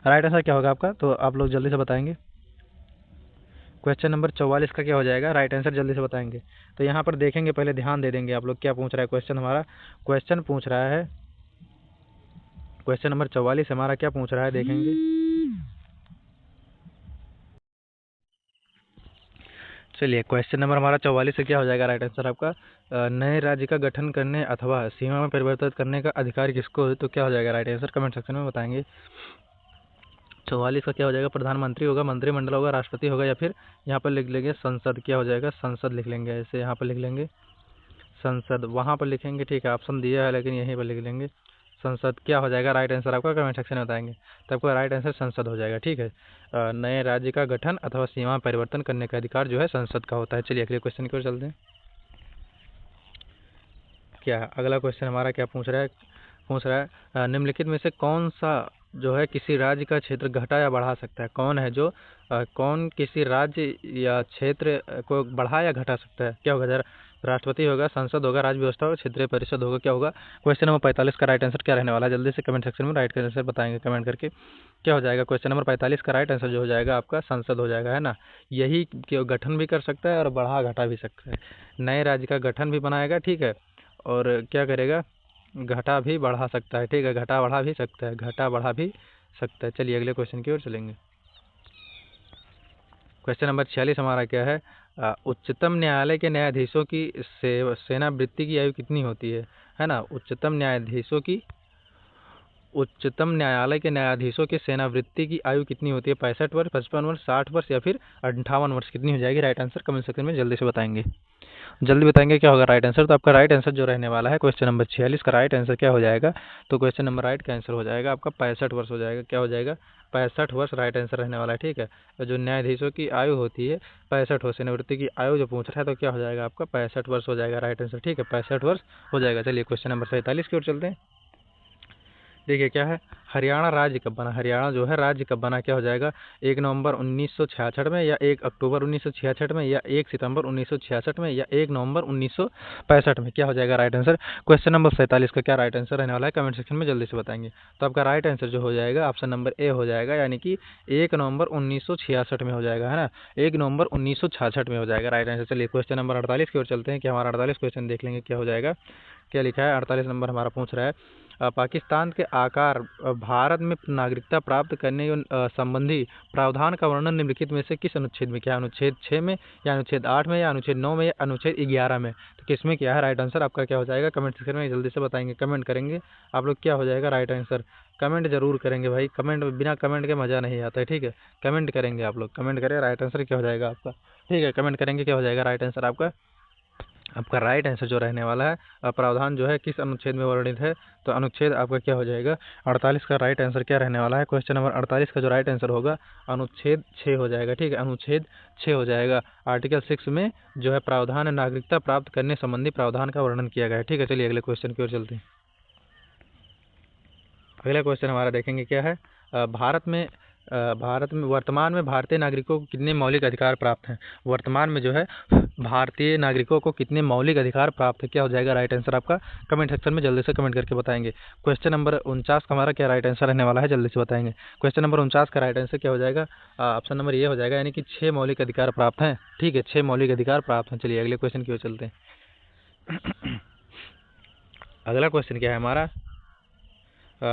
राइट आंसर क्या होगा आपका? तो आप लोग जल्दी से बताएंगे। क्वेश्चन नंबर 44 का क्या हो जाएगा? राइट आंसर जल्दी से बताएंगे। तो यहाँ पर देखेंगे, पहले ध्यान दे देंगे आप लोग क्या पूछ रहा है क्वेश्चन हमारा। क्वेश्चन पूछ रहा है, क्वेश्चन नंबर 44 हमारा क्या पूछ रहा है देखेंगे। चलिए क्वेश्चन नंबर हमारा 44 से क्या हो जाएगा राइट आंसर आपका? नए राज्य का गठन करने अथवा सीमा में परिवर्तित करने का अधिकार किसको है? तो क्या हो जाएगा राइट आंसर? कमेंट सेक्शन में बताएंगे। 44 का क्या हो जाएगा? प्रधानमंत्री होगा, मंत्रिमंडल होगा, राष्ट्रपति होगा, या फिर यहाँ पर लिख लेंगे संसद। क्या हो जाएगा? संसद लिख लेंगे। ऐसे यहाँ पर लिख लेंगे संसद, वहाँ पर लिखेंगे। ठीक है, ऑप्शन दिया है लेकिन यहीं पर लिख लेंगे संसद। क्या हो जाएगा राइट आंसर आपका? कमेंट सेक्शन में बताएंगे। तो आपका राइट आंसर संसद हो जाएगा। ठीक है, नए राज्य का गठन अथवा सीमा परिवर्तन करने का अधिकार जो है संसद का होता है। चलिए अगले क्वेश्चन की ओर चलते हैं। क्या अगला क्वेश्चन हमारा क्या पूछ रहा है निम्नलिखित में से कौन सा जो है किसी राज्य का क्षेत्र घटा या बढ़ा सकता है? कौन है जो कौन किसी राज्य या क्षेत्र को बढ़ा या घटा सकता है? क्या होगा जरा? राष्ट्रपति होगा, संसद होगा, राज्य व्यवस्था होगा, क्षेत्रीय परिषद होगा। क्या होगा? क्वेश्चन नंबर 45 का राइट आंसर क्या रहने वाला है? जल्दी से कमेंट सेक्शन में राइट आंसर बताएंगे कमेंट करके। क्या हो जाएगा? क्वेश्चन नंबर 45 का राइट आंसर जो हो जाएगा आपका संसद हो जाएगा, है ना? यही गठन भी कर सकता है और बढ़ा घटा भी सकता है। नए राज्य का गठन भी बनाएगा, ठीक है, और क्या करेगा? घटा भी बढ़ा सकता है। ठीक है, घटा बढ़ा भी सकता है, घटा बढ़ा भी सकता है। चलिए अगले क्वेश्चन की ओर चलेंगे। क्वेश्चन नंबर 46 हमारा क्या है? उच्चतम न्यायालय के न्यायाधीशों की सेनावृत्ति की आयु कितनी होती है ना? उच्चतम न्यायालय के न्यायाधीशों की सेनावृत्ति की आयु कितनी होती है? 65 वर्ष, 55 वर्ष, 60 वर्ष, या फिर 58 वर्ष? कितनी हो जाएगी? राइट आंसर कमेंट सेक्शन में जल्दी से बताएंगे। जल्दी बताएंगे क्या होगा राइट आंसर। तो आपका राइट आंसर जो रहने वाला है क्वेश्चन नंबर 46 का राइट आंसर क्या हो जाएगा? तो क्वेश्चन नंबर राइट का आंसर हो जाएगा आपका 65 वर्ष हो जाएगा। क्या हो जाएगा? 65 वर्ष राइट आंसर रहने वाला है। ठीक है, तो जो न्यायाधीशों की आयु होती है 65 वर्ष, सेनावृत्ति की आयु जो पूछ रहा है तो क्या हो जाएगा आपका? 65 वर्ष हो जाएगा राइट आंसर। ठीक है, 65 वर्ष हो जाएगा। चलिए क्वेश्चन नंबर 47 की ओर चलते हैं। देखिए क्या है, हरियाणा राज्य कब बना? हरियाणा जो है राज्य कब बना? क्या हो जाएगा? 1 नवंबर 1966 में, या 1 अक्टूबर 1966 में, या 1 सितंबर 1966 में, या 1 नवंबर 1965 में? क्या हो जाएगा राइट आंसर? क्वेश्चन नंबर 47 का क्या राइट आंसर रहने वाला है? कमेंट सेक्शन में जल्दी से बताएंगे। तो आपका राइट आंसर जो हो जाएगा ऑप्शन नंबर ए हो जाएगा, यानी कि 1 नवंबर 1966 में हो जाएगा, है ना? 1 नवंबर 1966 में हो जाएगा राइट आंसर। चलिए क्वेश्चन नंबर 48 की ओर चलते हैं कि हमारा 48 क्वेश्चन देख लेंगे क्या हो जाएगा। क्या लिखा है, 48 नंबर हमारा पूछ रहा है पाकिस्तान के आकार भारत में नागरिकता प्राप्त करने संबंधी प्रावधान का वर्णन निम्नलिखित में से किस अनुच्छेद में, क्या अनुच्छेद 6 में या अनुच्छेद 8 में या अनुच्छेद 9 में या अनुच्छेद 11 में, तो किस में क्या है राइट आंसर आपका क्या हो जाएगा, कमेंट सेक्शन में जल्दी से बताएंगे, कमेंट करेंगे आप लोग क्या हो जाएगा राइट आंसर, कमेंट जरूर करेंगे भाई, कमेंट बिना कमेंट के मज़ा नहीं आता है, ठीक है, कमेंट करेंगे आप लोग, कमेंट करें राइट आंसर क्या हो जाएगा आपका, ठीक है, कमेंट करेंगे क्या हो जाएगा राइट आंसर आपका। आपका राइट आंसर जो रहने वाला है प्रावधान जो है किस अनुच्छेद में वर्णित है, तो अनुच्छेद आपका क्या हो जाएगा 48 का राइट आंसर क्या रहने वाला है, क्वेश्चन नंबर 48 का जो राइट आंसर होगा अनुच्छेद 6 हो जाएगा, ठीक है, अनुच्छेद 6 हो जाएगा। आर्टिकल 6 में जो है प्रावधान नागरिकता प्राप्त करने संबंधी प्रावधान का वर्णन किया गया है, ठीक है। चलिए अगले क्वेश्चन की ओर चलते हैं। अगला क्वेश्चन हमारा देखेंगे क्या है, भारत में वर्तमान में भारतीय नागरिकों को कितने मौलिक अधिकार प्राप्त हैं, वर्तमान में जो है भारतीय नागरिकों को कितने मौलिक अधिकार प्राप्त है, क्या हो जाएगा राइट आंसर आपका, कमेंट सेक्शन में जल्दी से कमेंट करके बताएंगे। क्वेश्चन नंबर 49 का हमारा क्या राइट आंसर रहने वाला है, जल्दी से बताएंगे। क्वेश्चन नंबर 49 का राइट आंसर क्या हो जाएगा, ऑप्शन नंबर ये हो जाएगा, यानी कि 6 मौलिक अधिकार प्राप्त हैं, ठीक है, 6 मौलिक अधिकार प्राप्त हैं। चलिए अगले क्वेश्चन की ओर चलते हैं। अगला क्वेश्चन क्या है हमारा,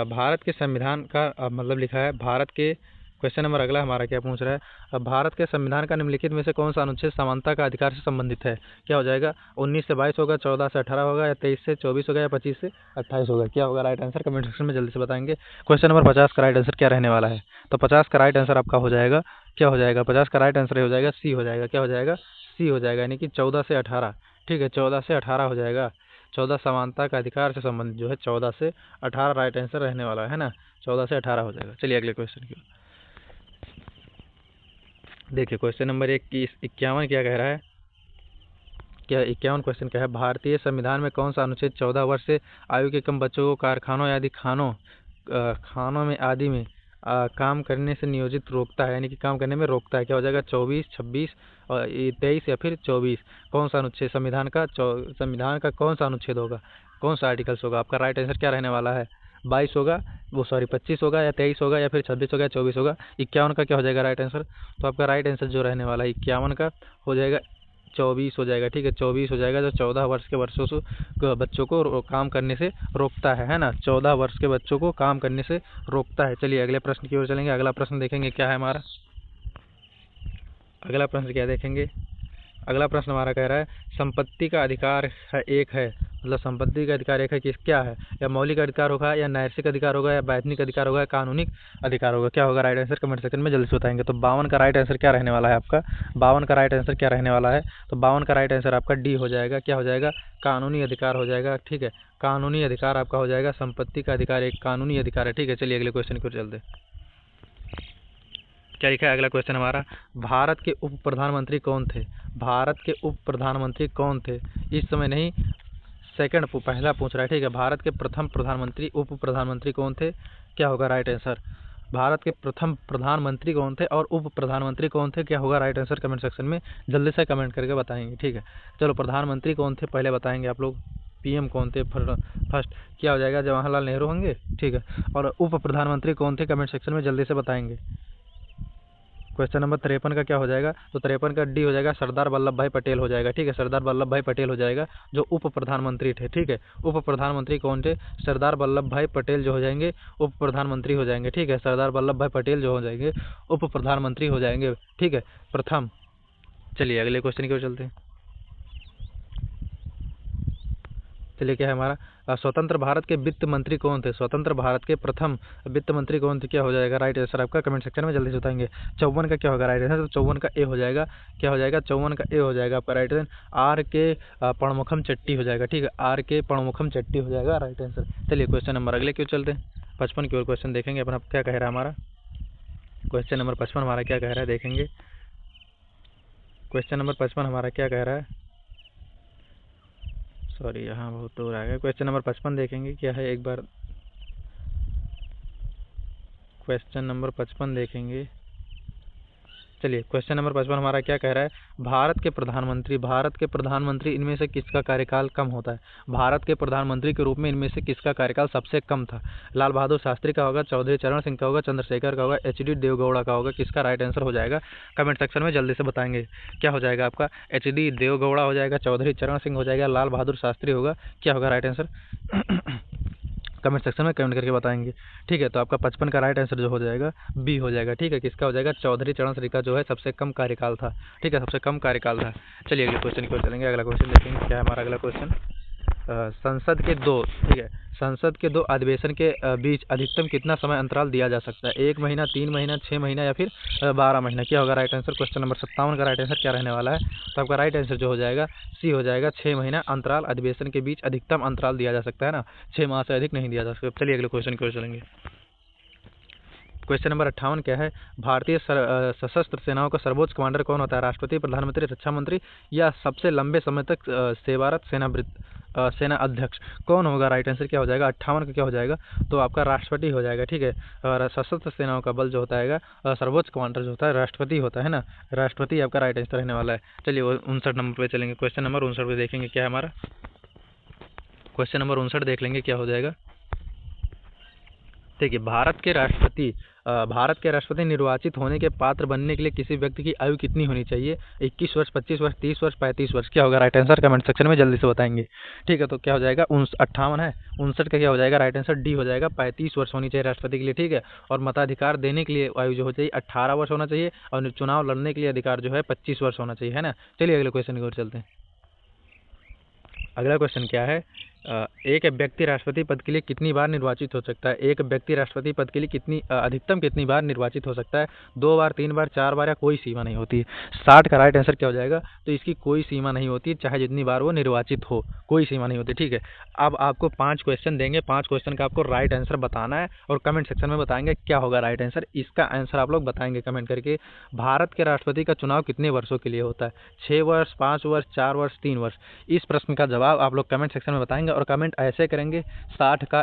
भारत के संविधान का मतलब लिखा है भारत के, क्वेश्चन नंबर अगला हमारा क्या पूछ रहा है, भारत के संविधान का निम्नलिखित में से कौन सा अनुच्छेद समानता का अधिकार से संबंधित है, क्या हो जाएगा 19 से 22 होगा, 14 से 18 होगा, या 23 से 24 होगा, या 25 से 28 होगा, क्या होगा राइट आंसर, कमेंट सेक्शन में जल्दी से बताएंगे। क्वेश्चन नंबर 50 का राइट आंसर क्या रहने वाला है, तो 50 का राइट आंसर आपका हो जाएगा क्या हो जाएगा, 50 का राइट आंसर हो जाएगा सी हो जाएगा, क्या हो जाएगा सी हो जाएगा, यानी कि 14 से 18, ठीक है, 14 से 18 हो जाएगा। 14 समानता का अधिकार से संबंधित जो है 14 से 18 राइट आंसर रहने वाला है ना, 14 से 18 हो जाएगा। चलिए अगले क्वेश्चन की देखिए, क्वेश्चन नंबर 51 क्या कह रहा है, क्या 51 क्वेश्चन क्या है, भारतीय संविधान में कौन सा अनुच्छेद 14 वर्ष से आयु के कम बच्चों को कारखानों आदि खानों में आदि में काम करने से नियोजित रोकता है, यानी कि काम करने में रोकता है, क्या हो जाएगा 24, 26 और 23 या फिर 24, कौन सा अनुच्छेद संविधान का कौन सा अनुच्छेद होगा, कौन सा आर्टिकल्स होगा, आपका राइट आंसर क्या रहने वाला है, 22 होगा, 25 होगा, या 23 होगा, या फिर 26 होगा, या 24 होगा। 51 का क्या हो जाएगा राइट आंसर, तो आपका राइट आंसर जो रहने वाला है 51 का हो जाएगा 24 हो जाएगा, ठीक है, 24 हो जाएगा, जो 14 वर्ष के बच्चों को काम करने से रोकता है ना, 14 वर्ष के बच्चों को काम करने से रोकता है। चलिए अगले प्रश्न की ओर चलेंगे। अगला प्रश्न देखेंगे क्या है हमारा, अगला प्रश्न क्या देखेंगे, अगला प्रश्न हमारा कह रहा है संपत्ति का अधिकार एक है, मतलब संपत्ति का अधिकार एक है कि क्या है, या मौलिक अधिकार होगा, या नैतिक अधिकार होगा, या वैधानिक अधिकार होगा, या कानूनी अधिकार होगा, क्या होगा राइट आंसर, कमेंट सेक्शन में जल्दी से बताएंगे। तो 52 का राइट आंसर क्या रहने वाला है आपका, 52 का राइट आंसर क्या रहने वाला है, तो 52 का राइट आंसर आपका डी हो जाएगा, क्या हो जाएगा कानूनी अधिकार हो जाएगा, ठीक है, कानूनी अधिकार आपका हो जाएगा, संपत्ति का अधिकार एक कानूनी अधिकार है, ठीक है। चलिए अगले क्वेश्चन की ओर चलते हैं। क्या लिखा है अगला क्वेश्चन हमारा, भारत के उप प्रधानमंत्री कौन थे, भारत के उप प्रधानमंत्री कौन थे, इस समय नहीं सेकंड पहला पूछ रहा है, ठीक है, भारत के प्रथम प्रधानमंत्री उप प्रधानमंत्री कौन थे, क्या होगा राइट आंसर, भारत के प्रथम प्रधानमंत्री कौन थे और उप प्रधानमंत्री कौन थे, क्या होगा राइट आंसर, कमेंट सेक्शन में जल्दी से कमेंट करके बताएंगे, ठीक है। चलो प्रधानमंत्री कौन थे पहले बताएंगे आप लोग, पीएम कौन थे फर्स्ट, क्या हो जाएगा जवाहरलाल नेहरू होंगे, ठीक है, और उप प्रधानमंत्री कौन थे कमेंट सेक्शन में जल्दी से बताएंगे। क्वेश्चन नंबर 53 का क्या हो जाएगा, तो 53 का डी हो जाएगा, सरदार वल्लभ भाई पटेल हो जाएगा, ठीक है, सरदार वल्लभ भाई पटेल हो जाएगा जो उप प्रधानमंत्री थे, ठीक है, उप प्रधानमंत्री कौन थे, सरदार वल्लभ भाई पटेल जो हो जाएंगे उप प्रधानमंत्री हो जाएंगे, ठीक है, सरदार वल्लभ भाई पटेल जो हो जाएंगे उप प्रधानमंत्री हो जाएंगे, ठीक है, प्रथम। चलिए अगले क्वेश्चन की ओर चलते हैं। चलिए क्या है हमारा, स्वतंत्र भारत के वित्त मंत्री कौन थे, स्वतंत्र भारत के प्रथम वित्त मंत्री कौन थे, क्या हो जाएगा राइट आंसर आपका, कमेंट सेक्शन में जल्दी से बताएंगे। 54 का क्या होगा राइट आंसर, तो 54 का ए हो जाएगा, क्या हो जाएगा 54 का ए हो जाएगा आपका राइट आंसर, आर के पणमुखम चट्टी हो जाएगा, ठीक है, आर के पणमुखम चट्टी हो जाएगा राइट आंसर। चलिए क्वेश्चन नंबर अगले क्यों चलते हैं, 55 की ओर क्वेश्चन देखेंगे अपना क्या कह रहा है हमारा, क्वेश्चन नंबर 55 हमारा क्या कह रहा है देखेंगे, क्वेश्चन नंबर 55 हमारा क्या कह रहा है, सॉरी यहाँ बहुत दूर आ गया, क्वेश्चन नंबर 55 देखेंगे क्या है एक बार, क्वेश्चन नंबर 55 देखेंगे चलिए क्वेश्चन नंबर 55 हमारा क्या कह रहा है, भारत के प्रधानमंत्री इनमें से किसका कार्यकाल कम होता है। भारत के प्रधानमंत्री के रूप में इनमें से किसका कार्यकाल सबसे कम था। लाल बहादुर शास्त्री का होगा, चौधरी चरण सिंह का होगा, चंद्रशेखर का होगा, HD देवगौड़ा का होगा। किसका राइट आंसर हो जाएगा कमेंट सेक्शन में जल्दी से बताएंगे। क्या हो जाएगा आपका, HD देवगौड़ा हो जाएगा, चौधरी चरण सिंह हो जाएगा, लाल बहादुर शास्त्री होगा, क्या होगा राइट आंसर कमेंट सेक्शन में कमेंट करके बताएंगे। ठीक है, तो आपका 55 का राइट आंसर जो हो जाएगा बी हो जाएगा। ठीक है, किसका हो जाएगा, चौधरी चरण सिंह का जो है सबसे कम कार्यकाल था। ठीक है, सबसे कम कार्यकाल था। चलिए अगले क्वेश्चन की ओर चलेंगे। अगला क्वेश्चन देखेंगे क्या है हमारा अगला क्वेश्चन। संसद के दो, ठीक है, संसद के दो अधिवेशन के बीच अधिकतम कितना समय अंतराल दिया जा सकता है। 1 महीना, 3 महीना, 6 महीना या फिर 12 महीना। क्या होगा राइट आंसर। क्वेश्चन नंबर 57 का राइट आंसर क्या रहने वाला है। तो आपका राइट आंसर जो हो जाएगा सी हो जाएगा। 6 महीना अंतराल अधिवेशन के बीच अधिकतम अंतराल दिया जा सकता है ना, 6 माह से अधिक नहीं दिया जा सकता। चलिए अगले क्वेश्चन की ओर चलेंगे। क्वेश्चन नंबर 58 क्या है, भारतीय सशस्त्र सेनाओं का सर्वोच्च कमांडर कौन होता है। राष्ट्रपति, प्रधानमंत्री, रक्षा मंत्री या सबसे लंबे समय तक सेवारत सेना अध्यक्ष। कौन होगा राइट आंसर क्या हो जाएगा 58 का क्या हो जाएगा, तो आपका राष्ट्रपति हो जाएगा। ठीक है, और सशस्त्र सेनाओं का बल जो होता है सर्वोच्च कमांडर जो होता है राष्ट्रपति होता है ना, राष्ट्रपति आपका राइट आंसर रहने वाला है। चलिए 59 नंबर पे चलेंगे। क्वेश्चन नंबर 59 पे देखेंगे क्या है हमारा। क्वेश्चन नंबर 59 देख लेंगे क्या हो जाएगा। देखिए, भारत के राष्ट्रपति निर्वाचित होने के पात्र बनने के लिए किसी व्यक्ति की आयु कितनी होनी चाहिए। 21 वर्ष, 25 वर्ष, 30 वर्ष, 35 वर्ष। क्या होगा राइट आंसर कमेंट सेक्शन में जल्दी से बताएंगे। ठीक है, तो क्या हो जाएगा 58 है, 59 का क्या हो जाएगा राइट आंसर डी हो जाएगा। 35 वर्ष होनी चाहिए राष्ट्रपति के लिए। ठीक है, और मताधिकार देने के लिए आयु जो हो चाहिए 18 वर्ष होना चाहिए, और चुनाव लड़ने के लिए अधिकार जो है 25 वर्ष होना चाहिए, है ना। चलिए अगले क्वेश्चन की ओर चलते हैं। अगला क्वेश्चन क्या है, एक व्यक्ति राष्ट्रपति पद के लिए कितनी बार निर्वाचित हो सकता है। एक व्यक्ति राष्ट्रपति पद के लिए अधिकतम कितनी बार निर्वाचित हो सकता है। 2 बार, 3 बार, 4 बार या कोई सीमा नहीं होती है। 60 का राइट आंसर क्या हो जाएगा, तो इसकी कोई सीमा नहीं होती, चाहे जितनी बार वो निर्वाचित हो, कोई सीमा नहीं होती। ठीक है, अब आपको 5 क्वेश्चन देंगे, 5 क्वेश्चन का आपको राइट आंसर बताना है और कमेंट सेक्शन में बताएंगे क्या होगा राइट आंसर। इसका आंसर आप लोग बताएंगे कमेंट करके। भारत के राष्ट्रपति का चुनाव कितने वर्षों के लिए होता है। 6 वर्ष, 5 वर्ष, 4 वर्ष, 3 वर्ष। इस प्रश्न का जवाब आप लोग कमेंट सेक्शन में बताएंगे और कमेंट ऐसे करेंगे 61 का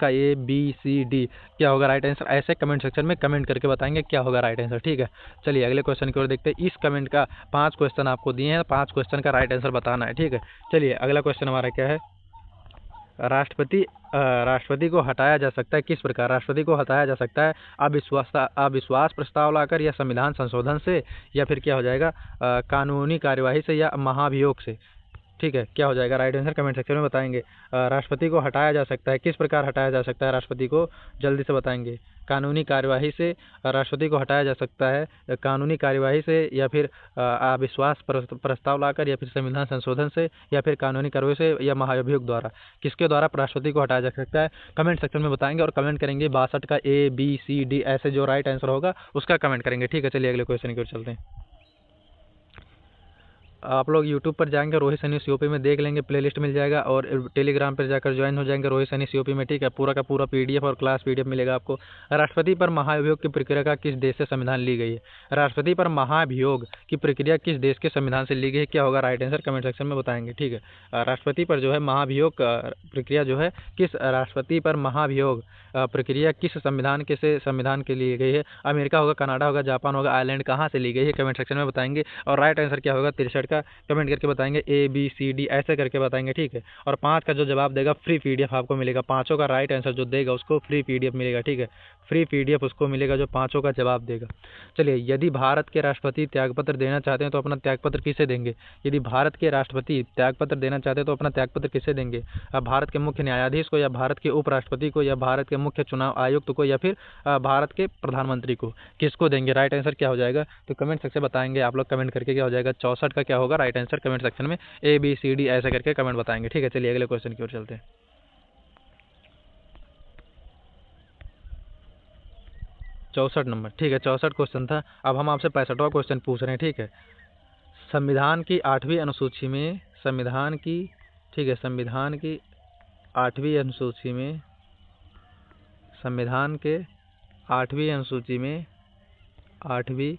ए, बी, सी, डी। क्या होगा राइट आंसर, ऐसे कमेंट सेक्शन में कमेंट करके बताएंगे क्या होगा राइट आंसर। ठीक है, चलिए अगले क्वेश्चन की ओर देखते हैं। इस कमेंट का 5 क्वेश्चन आपको दिए हैं, 5 क्वेश्चन का राइट आंसर बताना है। ठीक है, चलिए अगला क्वेश्चन हमारा क्या है, राष्ट्रपति को हटाया जा सकता है किस प्रकार। राष्ट्रपति को हटाया जा सकता है अविश्वास प्रस्ताव लाकर, या संविधान संशोधन से, या फिर क्या हो जाएगा कानूनी कार्यवाही से, या महाभियोग से। ठीक है, क्या हो जाएगा राइट आंसर कमेंट सेक्शन में बताएंगे। राष्ट्रपति को हटाया जा सकता है किस प्रकार हटाया जा सकता है राष्ट्रपति को, जल्दी से बताएंगे। कानूनी कार्यवाही से राष्ट्रपति को हटाया जा सकता है, कानूनी कार्यवाही से, या फिर अविश्वास प्रस्ताव लाकर, या फिर संविधान संशोधन से, या फिर कानूनी कार्यवाही से, या महाभियोग द्वारा। किसके द्वारा राष्ट्रपति को हटाया जा सकता है कमेंट सेक्शन में बताएंगे और कमेंट करेंगे 62 का ए, बी, सी, डी ऐसे जो राइट आंसर होगा उसका कमेंट करेंगे। ठीक है, चलिए अगले क्वेश्चन की ओर चलते हैं। आप लोग यूट्यूब पर जाएंगे रोहित सैनी सीओपी में देख लेंगे, प्लेलिस्ट मिल जाएगा, और टेलीग्राम पर जाकर ज्वाइन हो जाएंगे रोहित सैनी सीओपी में। ठीक है, पूरा का पूरा PDF और क्लास PDF मिलेगा आपको। राष्ट्रपति पर महाभियोग की प्रक्रिया का किस देश से संविधान ली गई है। राष्ट्रपति पर महाभियोग की प्रक्रिया किस देश के संविधान से ली गई है। क्या होगा राइट आंसर कमेंट सेक्शन में बताएंगे। ठीक है, राष्ट्रपति पर जो है महाभियोग प्रक्रिया जो है किस राष्ट्रपति पर महाभियोग प्रक्रिया किस संविधान के लिए गई है। अमेरिका होगा, कनाडा होगा, जापान होगा, आयरलैंड, कहाँ से ली गई है कमेंट सेक्शन में बताएंगे। और राइट आंसर क्या होगा 63 का कमेंट करके बताएंगे, A, B, C, D ऐसे करके बताएंगे। ठीक है, और 5 का जो जवाब देगा फ्री PDF आपको मिलेगा। 5 का राइट आंसर जो देगा उसको फ्री PDF मिलेगा। ठीक है, फ्री PDF उसको मिलेगा जो 5 का जवाब देगा। चलिए, यदि भारत के राष्ट्रपति त्यागपत्र देना चाहते हैं तो अपना त्यागपत्र किसे देंगे। यदि भारत के राष्ट्रपति त्यागपत्र देना चाहते हैं तो अपना त्यागपत्र किसे देंगे। भारत के मुख्य न्यायाधीश को, या भारत के उपराष्ट्रपति को, या भारत के मुख्य चुनाव आयुक्त को, या फिर भारत के प्रधानमंत्री को, किसको देंगे राइट आंसर क्या हो जाएगा। तो कमेंट सेक्शन बताएंगे आप लोग कमेंट करके क्या हो जाएगा। 64 का क्या होगा राइट आंसर कमेंट सेक्शन में A, B, C, D ऐसे करके कमेंट बताएंगे। ठीक है, चलिए अगले क्वेश्चन की ओर चलते हैं। 64 नंबर, ठीक है 64 क्वेश्चन था। अब हम आपसे 65वां क्वेश्चन पूछ रहे हैं। ठीक है, संविधान की 8वीं अनुसूची में, संविधान की 8वीं अनुसूची में, संविधान के 8वीं अनुसूची में, 8वीं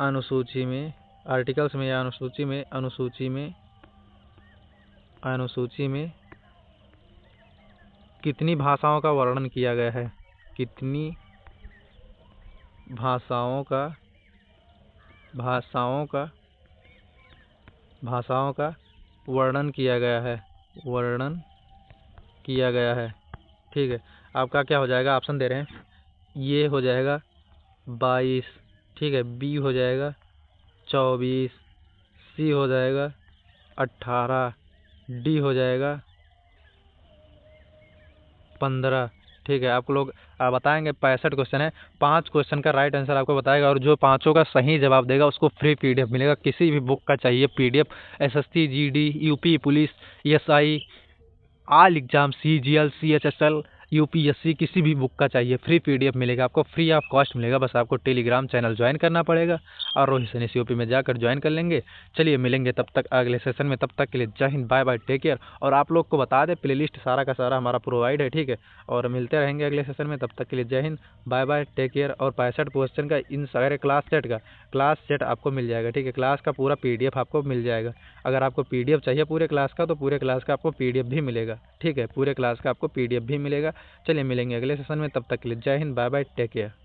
अनुसूची में, आर्टिकल्स में या अनुसूची में कितनी भाषाओं का वर्णन किया गया है। कितनी भाषाओं का भाषाओं का भाषाओं का वर्णन किया गया है, वर्णन किया गया है। ठीक है, आपका क्या हो जाएगा, ऑप्शन दे रहे हैं, ये हो जाएगा 22, ठीक है, बी हो जाएगा 24, सी हो जाएगा 18, डी हो जाएगा 15। ठीक है, आप लोग बताएंगे। 65 क्वेश्चन है, 5 क्वेश्चन का राइट आंसर आपको बताएगा और जो पांचों का सही जवाब देगा उसको फ्री पीडीएफ मिलेगा। किसी भी बुक का चाहिए PDF, SSC, GD, UP police, SI, all exam, CGL, CHSL, UPSC, किसी भी बुक का चाहिए फ्री पीडीएफ मिलेगा आपको, फ्री ऑफ कॉस्ट मिलेगा। बस आपको टेलीग्राम चैनल ज्वाइन करना पड़ेगा और रोहित सैनी यूपी में जाकर ज्वाइन कर लेंगे। चलिए मिलेंगे तब तक अगले सेशन में, तब तक के लिए जय हिंद, बाय बाय, टेक केयर। और आप लोग को बता दें प्लेलिस्ट सारा का सारा हमारा प्रोवाइड है, ठीक है। और मिलते रहेंगे अगले सेशन में, तब तक के लिए जय हिंद, बाय बाय, टेक केयर। और 65 क्वेश्चन का इन सारे क्लास सेट आपको मिल जाएगा, ठीक है। क्लास का पूरा पीडीएफ आपको मिल जाएगा। अगर आपको पीडीएफ चाहिए पूरे क्लास का तो पूरे क्लास का आपको पीडीएफ भी मिलेगा, ठीक है। पूरे क्लास का आपको पीडीएफ भी मिलेगा। चलिए मिलेंगे अगले सेशन में, तब तक के लिए जय हिंद, बाय बाय, टेक केयर।